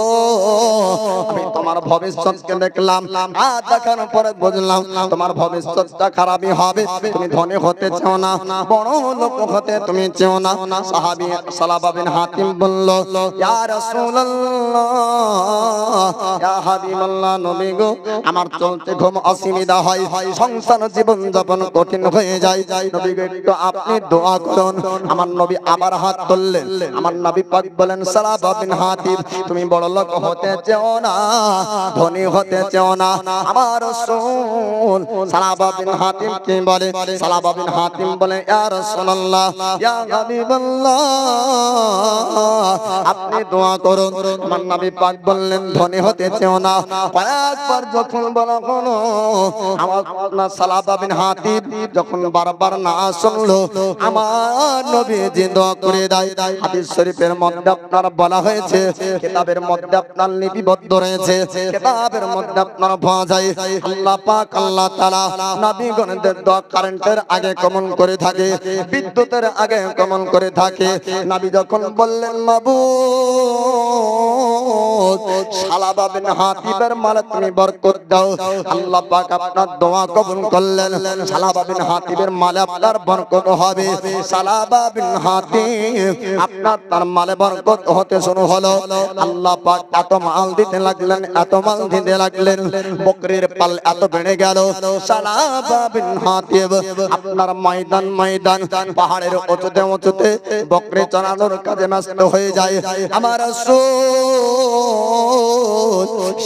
আমি তোমার ভবিষ্যৎকে দেখলাম, আর দেখার পরে বুঝলাম তোমার ভবিষ্যৎটা খারাপই হবে। তুমি ধনী হতে চাও না, বড় লোক হতে তুমি চাও না। সাহাবী সালাবা বিন হাতিব বলল, ইয়া রাসূলুল্লাহ, ইয়া হাবিবাল্লাহ, নবী গো, আমার তো চলতে ঘুম অসুবিধা হয়, সংসার জীবন যাপন কঠিন হয়ে যায়, নবী গো একটু আপনি দোয়া করুন। আমার নবী আবার হাত তুললেন, আমার নবী পাক বলেন সালাবা বিন হাতিব তুমি বড় লোক হতে চাও না, ধনী হতে চাও না। আমার রাসূল সালাবা বিন হাতিব কে বলে, সালাবা বিন হাতিব বলে ইয়া রাসূলুল্লাহ ইয়া হাবিবাল্লাহ আপনি দোয়া করুন। আমার নবী পাক বললেন ধনী হতে চাও না, কয়েকবার যখন বলা হলো আমার সালাবা বিন হাতিব যখন বারবার না শুনলো, আমার নবী যে দোয়া করে দেয়। হাদিস শরীফের মধ্যে আপনার বলা হয়েছে, কিতাবের মধ্যে আপনার লিপিবদ্ধ রয়েছে, কিতাবের মধ্যে আপনার পাওয়া যায় আল্লাহ পাক আল্লাহ তাআলা নবীগণদের দোয়া কারেন্টের আগে কমন করে থাকে, বিদ্যুতের আগে কমন করে থাকে। নবী যখন বললেন মাবুদ সালাবা বিন হাতিবের মালে তুমি বরকত দাও, আল্লাহ পাক আপনার দোয়া কবুল করলেন। সালাবা বিন হাতিবের মালে আপনার বরকত হবে। সালাবা বিন হাতিব আপনার তার মালে বরকত হতে শুরু হলো। আল্লাহ পাক এত মাল দিতে লাগলেন, এত মাল দিতে লাগলেন, বকরির পাল এত বেড়ে গেল। সালাবা বিন হাতিব আপনার ময়দান ময়দান পাহাড়ের উঁচুতে উঁচুতে বকরি চড়ানোর কাজে ব্যস্ত হয়ে যায়। আমার রাসূল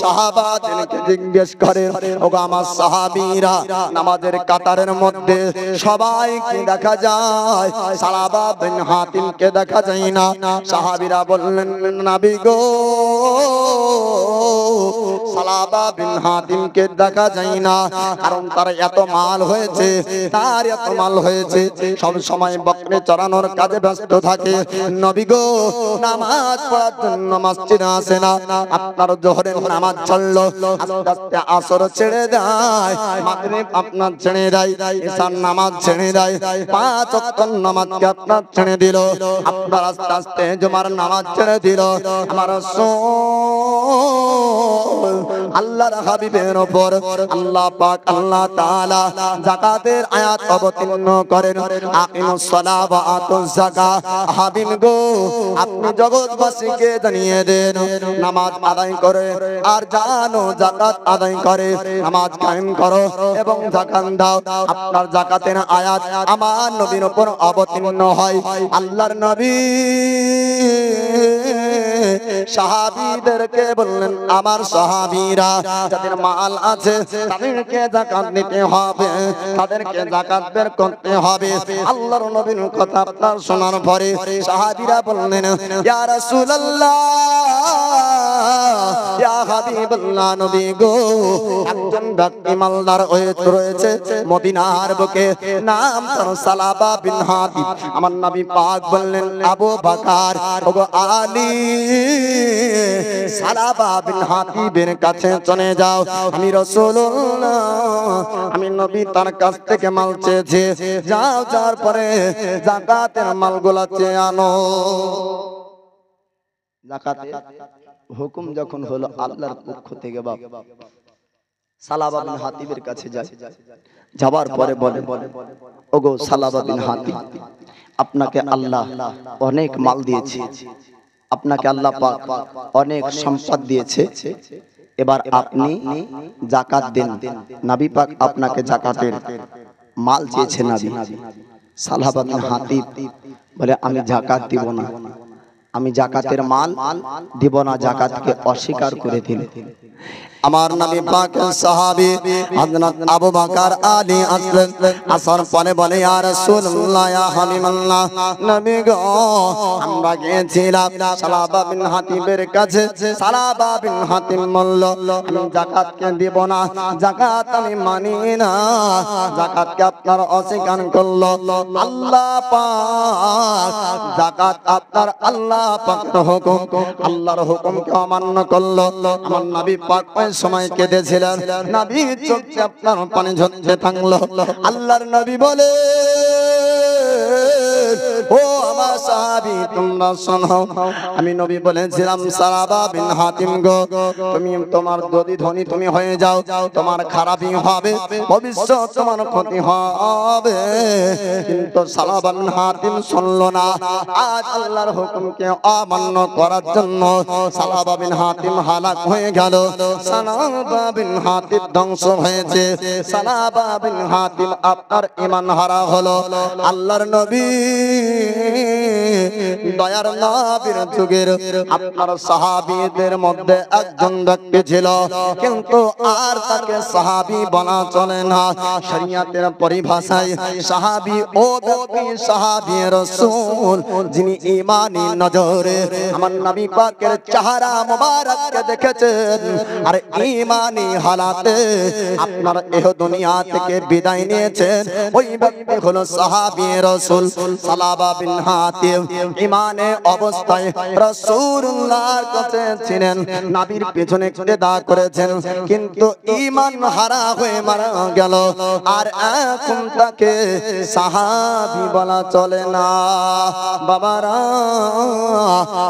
সাহাবাদেরকে জিজ্ঞেস করেন, ওগো আমার সাহাবীরা নামাজের কাতারের মধ্যে সবাইকে দেখা যায়, সালাবা বিন হাতিবকে দেখা যায় না। সাহাবীরা বললেন নবী গো সালাবা বিন হাতিবকে দেখা যায় না, কারণ তার এত মাল হয়েছে, তার এত মাল হয়েছে, সব সময় বকরি চড়ানোর কাজে ব্যস্ত থাকে। নবী গো নামাজ পড়ার জন্য মসজিদে আসে না। আপনার জোহরের নামাজ ছাড়লো, আস্তে আস্তে আসর ছেড়ে দেয়, মাগরিব আপনার ছেড়ে দেয়, ইশার নামাজ ছেড়ে দেয়, 5 ওয়াক্ত নামাজকে আপনার ছেড়ে দিল, আপনার আস্তে আস্তে জুমার নামাজ ছেড়ে দিল। আমার রাসূল আল্লাহর হাবিবের উপর আল্লাহ পাক আল্লাহ তাআলা যাকাতের আয়াত অবতীর্ণ করেন, আকিমুস সালাহ ওয়া আতুজ যাকাত। হাবিব গো আপনি জগৎবাসীকে জানিয়ে দেন নামাজ আদায় করে আর জানো যাকাত আদায় করে, নামাজ কায়েম করো এবং যাকাত দাও। আপনার যাকাতের আয়াত আমার নবীর উপর অবতীর্ণ হয়। আল্লাহর নবী সাহাবীদেরকে বললেন আমার সাহাবীরা যাদের মাল আছে তাদেরকে যাকাত দিতে হবে, তাদেরকে যাকাত বের করতে হবে। আল্লাহর নবীর কথা আপনার শোনার পরে সাহাবীরা বললেন ইয়া রাসূলুল্লাহ ইয়া হাবিবাল্লাহ নবী গো একজন ব্যক্তি মালদার রয়েছে মদিনার বুকে, নাম তার সালাবা বিন হাতিব। আমার নবী পাক বললেন আবু বকর ওগো আলী সালাবা বিন হাতিবের কাছে চলে যাও, আমি রাসূলুল্লাহ আমি নবী তার কাছ থেকে মাল চেয়েছি, যাও যাওয়ার পরে যাকাতের মালগুলা চেয়ে আনো। যাকাতের হুকুম যখন হলো আল্লাহর পক্ষ থেকে, বাপ সালাবা বিন হাতিবের কাছে যায়, যাওয়ার পরে বলে ওগো সালাবা বিন হাতিব আপনাকে আল্লাহ অনেক মাল দিয়েছে, আপনাকে আল্লাহ পাক অনেক সম্পদ দিয়েছে, এবার আপনি যাকাত দেন। নবী পাক আপনাকে যাকাতের মাল চেয়েছে নবী। সালাবা বিন হাতিব বলে আমি যাকাত দিব না, আমি যাকাতের মাল দিব না, যাকাতকে অস্বীকার করে দিলেন। আমার নবী পাকের সাহাবী হযরত আবু বকর আলী আসলেন, আসার পরে বলে ইয়া রাসূলুল্লাহ ইয়া হাবিবাল্লাহ নবী গো আমরা গিয়েছিলাম সালাবা বিন হাতিবের কাছে। সালাবা বিন হাতিব বলল আমি যাকাতকে দিব না, যাকাত আমি মানি না, যাকাতকে আপনার অস্বীকার করলো। আল্লাহ পাক যাকাত আপনার আল্লাহ পাকের হুকুম, আল্লাহর হুকুমকে অমান্য করলো। আমার নবী পাক সময় কেঁদেছিলেন, নবী চোখে আপনার পানি ঝরতে থাকলো। আল্লাহর নবী বলে ও ও আমার সাহাবী তোমরা শোনো, আমি নবী বলেছিলাম সালাবা বিন হাতিম গো, তুমি তোমার যদি ধনী তুমি হয়ে যাও, তোমার খারাপই হবে, ভবিষ্যৎ তোমার ক্ষতি হবে। কিন্তু সালাবা বিন হাতিম শুনলো না। আজ আল্লাহর হুকুমকে অমান্য করার জন্য সালাবা বিন হাতিম হালাক হয়ে গেল। সালাবা বিন হাতিম ধ্বংস হয়েছে। সালাবা বিন হাতিম আপনার ঈমান হারা হলো। আল্লাহর নবী দয়ার নবীর যুগের আপনার সাহাবীদের মধ্যে একজন ব্যক্তি ছিল, কিন্তু আর তাকে সাহাবী বলা চলে না। শরীয়তের পরিভাষায় সাহাবী ও ব্যক্তি সাহাবী রাসূল যিনি ঈমানি নজরে আমার নবী পাকের চেহারা মোবারককে দেখেছেন আর ঈমানি হালাতে আপনার এই দুনিয়া থেকে বিদায় নিয়েছেন, ওই ব্যক্তি হলো সাহাবী রাসূল সালাবা বিন হাতিম। ঈমানে অবস্থায় রাসূলুল্লাহর কাছে ছিলেন, নবীর পেছনে ইক্তেদা করেছেন, কিন্তু ঈমান হারা হয়ে মারা গেল। আর এখন তাকে সাহাবী বলা চলে না। বাবারা,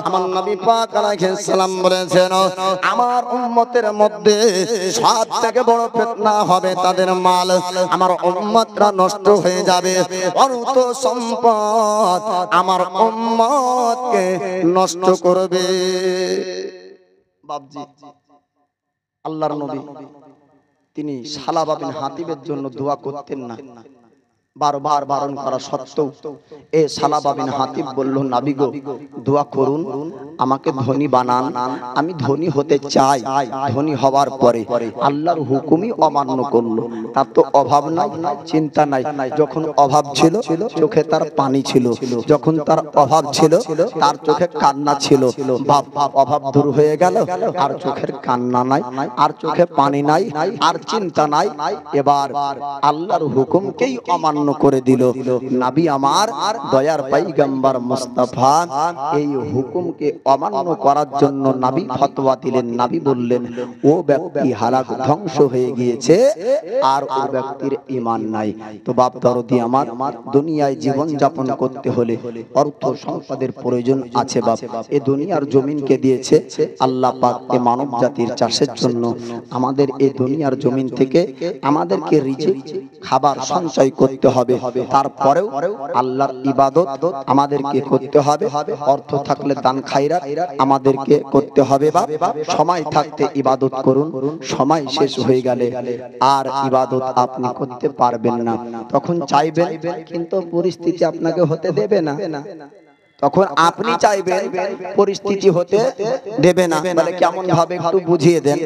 আমার নবী পাক আলাইহিস সালাম বলেছেন, আমার উম্মতের মধ্যে সবথেকে বড় ফিতনা হবে তাদের মাল। আমার উম্মতরা নষ্ট হয়ে যাবে, অর্থ সম্পদ আমার উম্মতকে নষ্ট করবে। বাপজি, আল্লাহর নবী তিনি সালাবা বিন হাতিবের জন্য দোয়া করতেন না। বারবার বারণ করা সত্ত্বেও এ সালাবা বিন হাতিব বলল, নবী গো দোয়া করুন, আমাকে ধনী বানান, আমি ধনী হতে চাই। ধনী হওয়ার পরে আল্লাহর হুকুমই অমান্য করলো। তার তো অভাব নাই, চিন্তা নাই। যখন অভাব ছিল চোখে তার পানি ছিল, যখন তার অভাব ছিল তার চোখে কান্না ছিল। বাপ অভাব দূর হয়ে গেল, আর চোখের কান্না নাই, আর চোখে পানি নাই, আর চিন্তা নাই। এবার আল্লাহর হুকুমকেই অমান্য করে দিল। নবী আমার দয়ার পয়গম্বর মুস্তাফা এই হুকুমকে অমান্য করার জন্য নবী ফতোয়া দিলেন। নবী বললেন, ও ব্যক্তি হালাক ধ্বংস হয়ে গিয়েছে, আর ও ব্যক্তির ঈমান নাই। তো বাপ দরদি আমার, দুনিয়ায় জীবন যাপন করতে হলে অর্থ সম্পদের প্রয়োজন আছে। বাপ এই দুনিয়ার জমিনকে দিয়েছে আল্লাহ পাক এ মানব জাতির চাষের জন্য। আমাদের এই দুনিয়ার জমিন থেকে আমাদেরকে রিজিক খাবার সঞ্চয় করতে হবে। তারপরেও আল্লাহর ইবাদত আমাদেরকে করতে হবে। অর্থ থাকলে দান খায়রাত আমাদেরকে করতে হবে। বা সময় থাকতে ইবাদত করুন, সময় শেষ হয়ে গেলে আর ইবাদত আপনি করতে পারবেন না। তখন চাইবেন, কিন্তু পরিস্থিতি আপনাকে হতে দেবে না। তখন আপনি চাইবেন, পরিস্থিতি হতে দেবে না। বলে কেমন ভাবে একটু বুঝিয়ে দেন।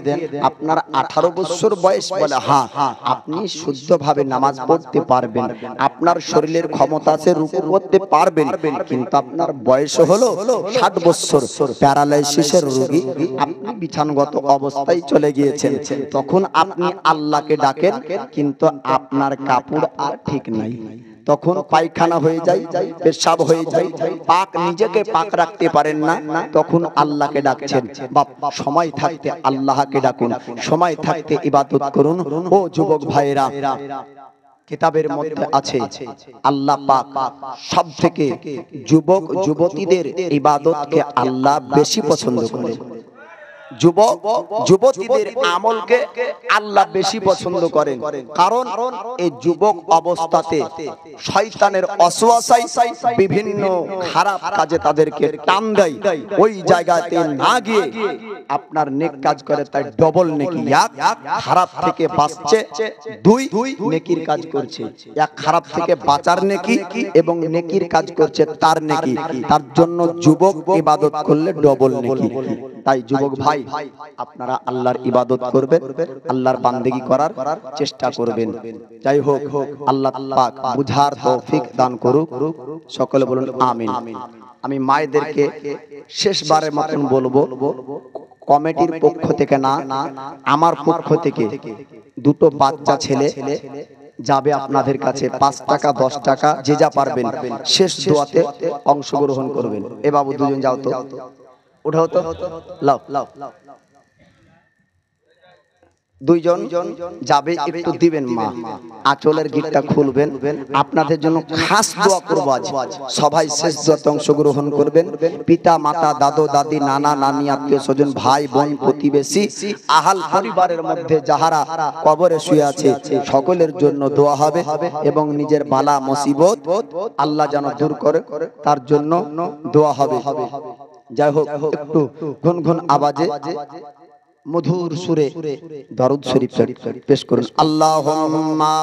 আপনার 18 বছর বয়স, বলে হ্যাঁ আপনি শুদ্ধভাবে নামাজ পড়তে পারবেন, আপনার শরীরের ক্ষমতা আছে, রুকু করতে পারবেন, কিন্তু আপনার বয়স হলো 60 বছর, প্যারালাইসিসের রোগী, আপনি বিছানাগত অবস্থায় চলে গিয়েছেন। তখন আপনি আল্লাহকে ডাকেন, কিন্তু আপনার কাপড় আর ঠিক নাই। তখন পায়খানা হয়ে যায়, পেশাব হয়ে যায়, পাক নিজেকে পাক রাখতে পারেন না। তখন আল্লাহকে ডাকছেন। বাপ সময় থাকতে আল্লাহকে ডাকুন, সময় থাকতে ইবাদত করুন। ও যুবক ভাইরা, কিতাবের মধ্যে আছে আল্লাহ পাক সবথেকে যুবক যুবতীদের ইবাদতকে আল্লাহ বেশি পছন্দ করেন। যুবক যুবতীদের আমলকে আল্লাহ বেশি পছন্দ করেন, কারণ এই যুবক অবস্থাতে শয়তানের ওয়াসওয়াসায় বিভিন্ন খারাপ কাজে তাদেরকে টান দেয়। ওই জায়গাতে না গিয়ে আপনার নেক কাজ করে, তাই ডবল নেকি। এক খারাপ থেকে বাঁচছে, দুই নেকির কাজ করছে। এক খারাপ থেকে বাঁচার নেকি এবং নেকির কাজ করছে তার নেকি। তার জন্য যুবক ইবাদত করলে ডবল নেকি। তাই যুবক ভাই, আপনারা আল্লাহর ইবাদত করবেন, আল্লাহর বান্দেগি করার চেষ্টা করবেন। যাই হোক, আল্লাহ পাক বুঝার তৌফিক দান করুক। সকলে বলুন আমিন। আমি মায়েদেরকে শেষবারের মতন বলবো, কমিটির পক্ষ থেকে না, আমার পক্ষ থেকে দুটো বাচ্চা ছেলে যাবে আপনাদের কাছে। 5 টাকা 10 টাকা যে যা পারবেন শেষ দোয়াতে অংশগ্রহণ করবেন। এ বাবু দুজন যাও তো, উঠাও তো, লাও। দুইজন যাবে, একটু দিবেন মা, আঁচলের গিটটা খুলবেন। আপনাদের জন্য খাস দোয়া করব আজ। সবাই শেষ দোয়াতে অংশগ্রহণ করবেন। পিতা মাতা, দাদু দাদি, নানা নানি, আত্মীয় স্বজন, ভাই বোন, প্রতিবেশী, আহাল পরিবারের মধ্যে যাহারা কবরে শুয়ে আছে সকলের জন্য দোয়া হবে এবং নিজের বালা মুসিবত আল্লাহ যেন দূর করে তার জন্য দোয়া হবে। যাই হোক, একটু গুনগুন আওয়াজে মধুর সুরে দরুদ শরীফ পেশ করুন। আল্লাহুম্মা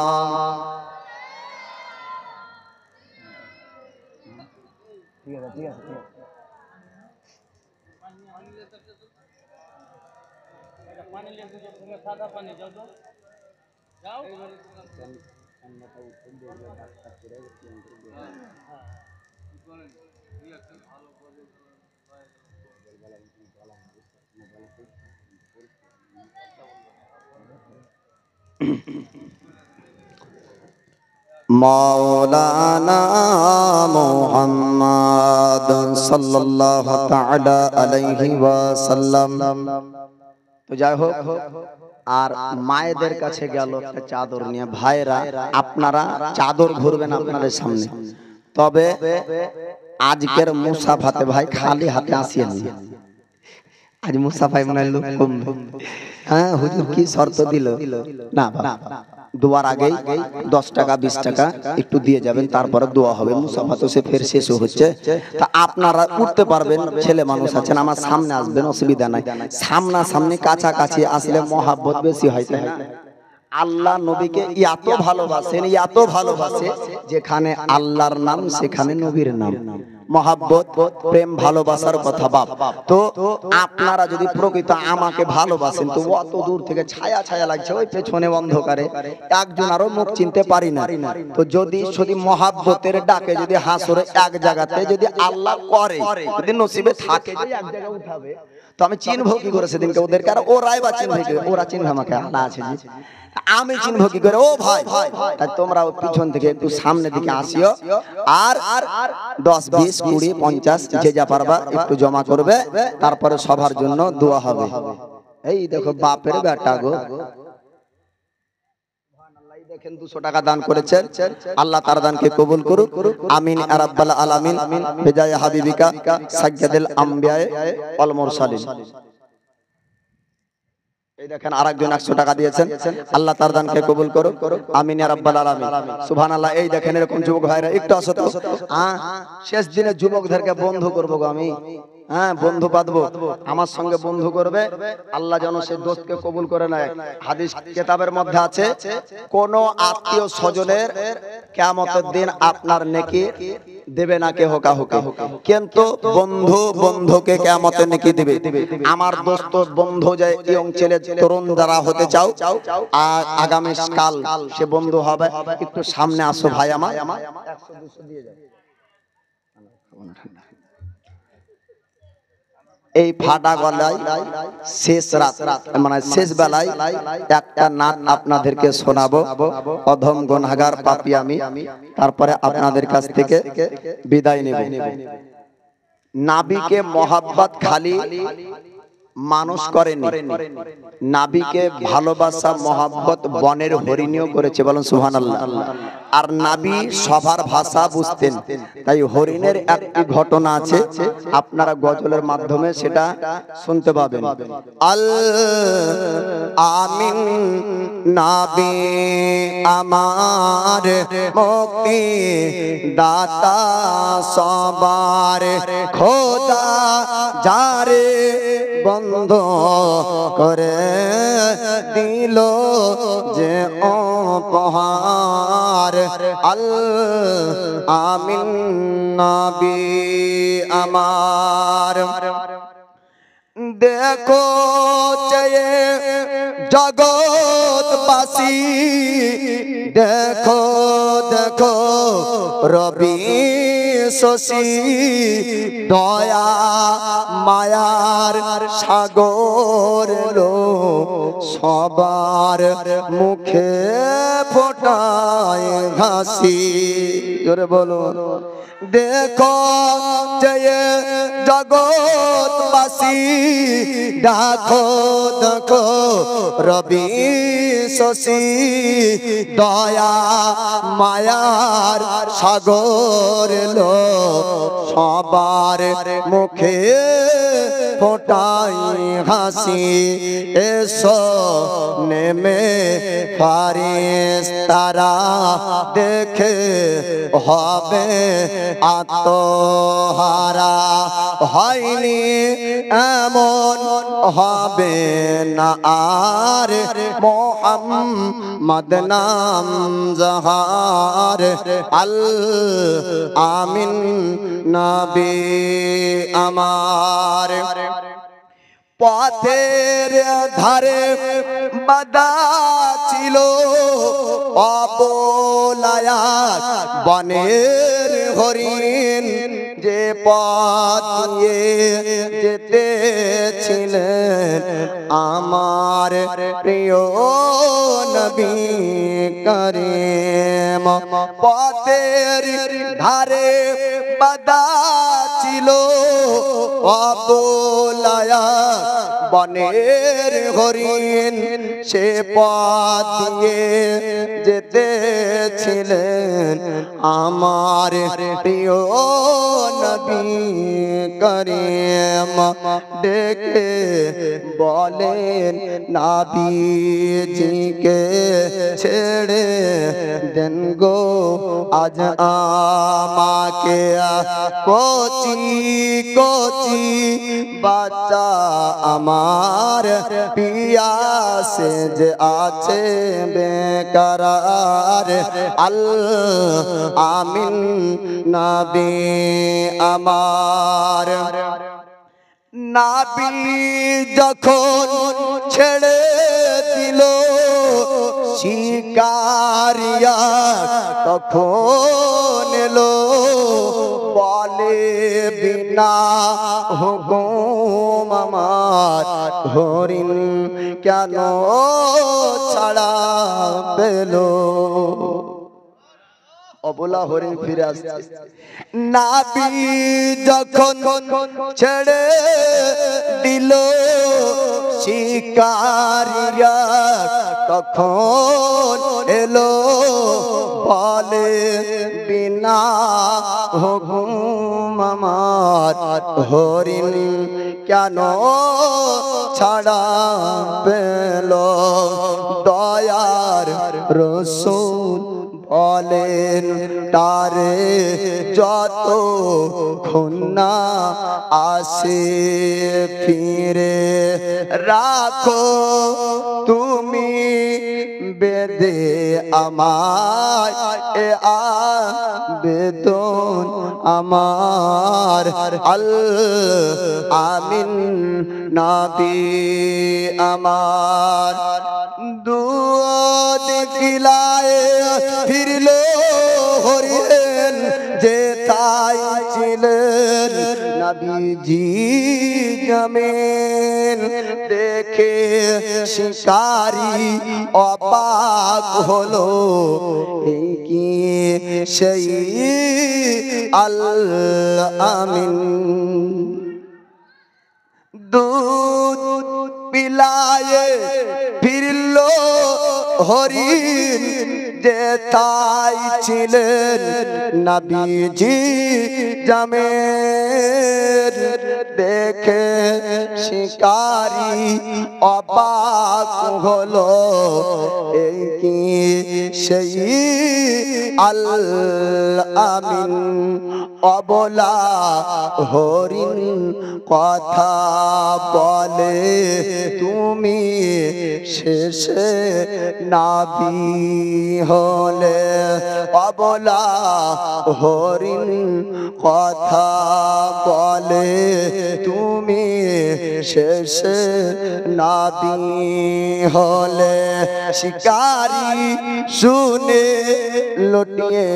মাওলানা মুহাম্মদ সাল্লাল্লাহু তাআলা আলাইহি ওয়াসাল্লাম। তো যাই হোক, আর মায়েদের কাছে গেল একটা চাদর নিয়ে। ভাইরা, আপনারা চাদর ঘুরবেন আপনাদের সামনে, তবে আজকের মুসাফাতে ভাই খালি হাতে আসিয়েন না। আজ মুসাফায় মনে হয় লোক কমবে। হ্যাঁ হুজুর কি শর্ত দিল না, দোয়ার আগেই 10 টাকা 20 টাকা একটু দিয়ে যাবেন, তারপরে দোয়া হবে। মুসাফা তো সে ফের শেষ হচ্ছে, তা আপনারা উঠতে পারবেন, ছেলে মানুষ আছেন, আমার সামনে আসবেন, অসুবিধা নাই। সামনাসামনি কাছাকাছি আসলে মহাব্বত বেশি হয়, তাই না? আল্লাহ নবীকে এত ভালোবাসেন, এত ভালোবাসে, যেখানে আল্লাহর নাম সেখানে নবীর নাম। মহাব্বত, প্রেম, ভালোবাসার কথা বাপ। তো আপনারা যদি প্রকৃত আমাকে ভালোবাসেন, তো অত দূর থেকে ছায়া ছায়া লাগছে, ওই পেছনে অন্ধকারে একজন আরো মুখ চিনতে পারি না। তো যদি মহাব্বতের ডাকে যদি হাসরে এক জায়গাতে যদি আল্লাহ করে, যদি নসিবে থাকে যে এক জায়গায় উঠাবে, তো আমি চিনবো কি করে সেদিনকে ওদেরকে? আর ওরাই বা চিনবে কি? ওরা চিনবে আমাকে? আল্লাহ আছে জি, আমি চিনবো কি করে? ও ভাই, তাই তোমরা পিছন থেকে একটু সামনে দিকে আসিও, আর 10 20 20 50 যে যা পারবা একটু জমা করবে, তারপরে সবার জন্য দোয়া হবে। এই দেখো বাপের বেটা গো, দেখেন 200 টাকা দান করেছেন, আল্লাহ তার দানকে কবুল করুক, আমিন ইয়া রাব্বাল আলামিন। বিজায়ে হাবিবিকা সাজ্জাদুল আম্বিয়া ওয়াল মুরসালিন। এই দেখেন আরেকজন 100 টাকা দিয়েছেন, আল্লাহ তার দানকে কবুল করুক, আমিন ইয়া রাব্বাল আলামিন। সুবহানাল্লাহ। এই দেখেন এরকম যুবক ভাইরা একটু আসো তো। শেষ দিনে যুবকদেরকে বন্ধু করব গো আমি। হ্যাঁ, বন্ধু পাতবো, আমার সঙ্গে বন্ধু করবে, আল্লাহ যেন সেই দোস্তকে কবুল করে নেয়। হাদিস কিতাবের মধ্যে আছে, কোন আত্মীয় স্বজনের কিয়ামতের দিন আপনার নেকি দেবে না কে হোকা হোকা, কিন্তু বন্ধু বন্ধুকে কিয়ামতের নেকি দিবে। আমার দোস্ত বন্ধু যে ইয়ং ছেলে তরুণ যারা হতে চাও, আগামী কাল সে বন্ধু হবে, একটু সামনে আসো ভাই আমার। 100 200 দিয়ে যাও। এই ফাটা গলায় শেষ রাত, মানে শেষ বেলায় একটা নাত আপনাদেরকে শোনাবো। অধম গুনাহগার পাপী আমি, তারপরে আপনাদের কাছ থেকে বিদায় নেব। নাবিকে মহাব্বত খালি মানুষ করেনি, নাবিকে ভালোবাসা মহাব্বত বনের হরিণীও করেছে, বলেন সুবহানাল্লাহ। আর নাবি সবার ভাষা বুঝতেন, তাই হরিণের একটি ঘটনা আছে, আপনারা গজলের মাধ্যমে সেটা শুনতে পাবেন। আল আমিন নাবি আমার মুক্তি দাতা সবার, খোদা যারে বন্ধ করে দিল যে উপহার, আল আমিন নবী আমার। দেখো চেয়ে জগৎবাসী, দেখো দেখো রবি শশী, দয়া মায়ার সাগর লো সবার মুখে ফোটায় হাসি। জোরে বলো, देखो जय जगतबासी देखो देखो रवि शशि दया मायार सागर लो सबार मुखे फोटाई हासी एसो नेमे फारिस्तारा देखे हबे आत्महारा হয়নি এমন হবে না আর মুহাম্মদ নাম জাহার আল আমিন নবী আমার পথের ধারে বাঁধা ছিল অবলায়া বনের হরিণ যে পথ দিয়ে যেতেছিলেন আমার প্রিয় নবী করিম পথের ধারে বাঁধা ছিল অবলায়া বনের হরিণ সে পথ দিয়ে যেতেছিলেন আমার প্রিয় নবী করিম ডেকে বলেন নবীজিকে ছেড়ে দেন গো আজ আমাকে কচি কচি বাচ্চা আমার পিয়াসে যে আছে বেকরার আল আমিন নবী আমার নবী যখন ছেড়ে দিল শিকারিয়া তখন এলো বলে বিনা হুকুম আমার হরিণ কেন ছাড়া পেল অবলা হরিণ ফিরে আসছে নবী যখন ছেড়ে দিল শিকারিয়া তখন এলো বলে বিনা হুকুম আমার হরিণ কেন ছাড়া পেল দয়ার রাসূল বলেন তারে যত খুন্না আসে ফিরে রাখো তুমি বেদে আমায় এ আবেদন আমার আল আমিন নবী আমার দুধ খিলায়ে ফিরলো হরিণ যে তাই ছিলেন নবীজি জমিন দেখে শিকারি অবাক হলো এই কি সেই আল আমিন দুধ পিলায়ে ফিরলো হরিণ যে তাই ছিলেন নবীজি জামের দেখে শিকারি অবাক হলো এই কি সেই আল আমিন অবলা হরিণ কথা বলে তুমি শেষে নবী হলে অবলা হরিণ কথা বলে তুমি শেষে নবী হলে শিকারি শুনে লুটিয়ে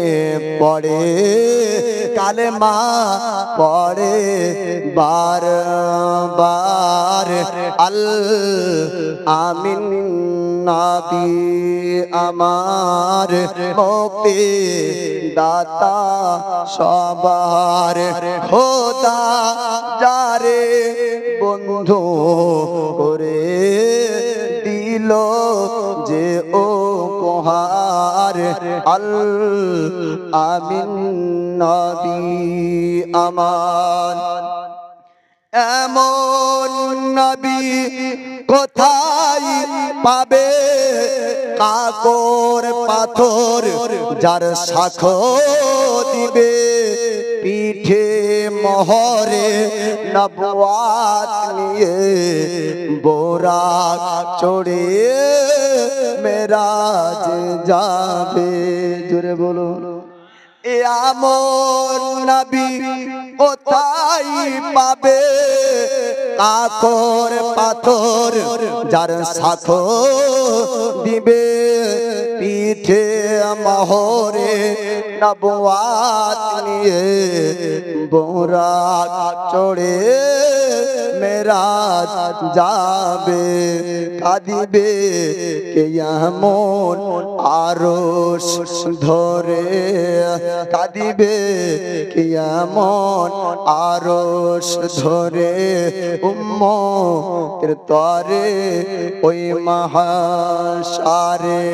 পড়ে কালেমা পড়ে বারবার আল আমিন নবী আমার মুক্তি দাতা সবার খোদা যারে বন্ধু করে দিল যে উপহার আল আমিন নবী আমার এমন নবী কোথায় পাবে কাকর পাথর যার সাক্ষ্য দিবে পিঠে মোহরে নবুয়াত নিয়ে বোরাক চড়ে মেরাজ যাবে জোরে বলো এমন নবী কোথায় পাবে কাকর পাথর যার সাক্ষ্য দিবে পিঠে মোহরে নবুয়াত নিয়ে বোরাক চড়ে মেরাজ যাবে কাঁদিবে কিয়ামত আরশ ধরে কাঁদিবে কিয়ামত আরশ ধরে উম্মতের তরে ওই মহাশারে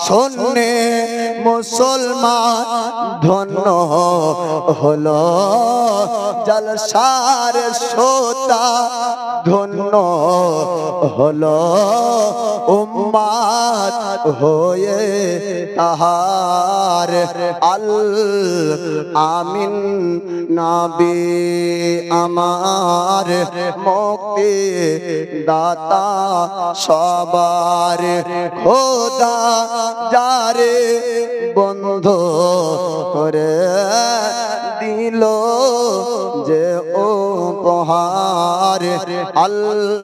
শোনে মুসলমান ধন্য হলো জলসার শ্রোতা ধন্য হলো উম্মত হয়ে তাহার আল আমিন নবী আমার মুক্তি দাতা সবার খোদা যারে বন্ধ করে দিল যে উপহার আল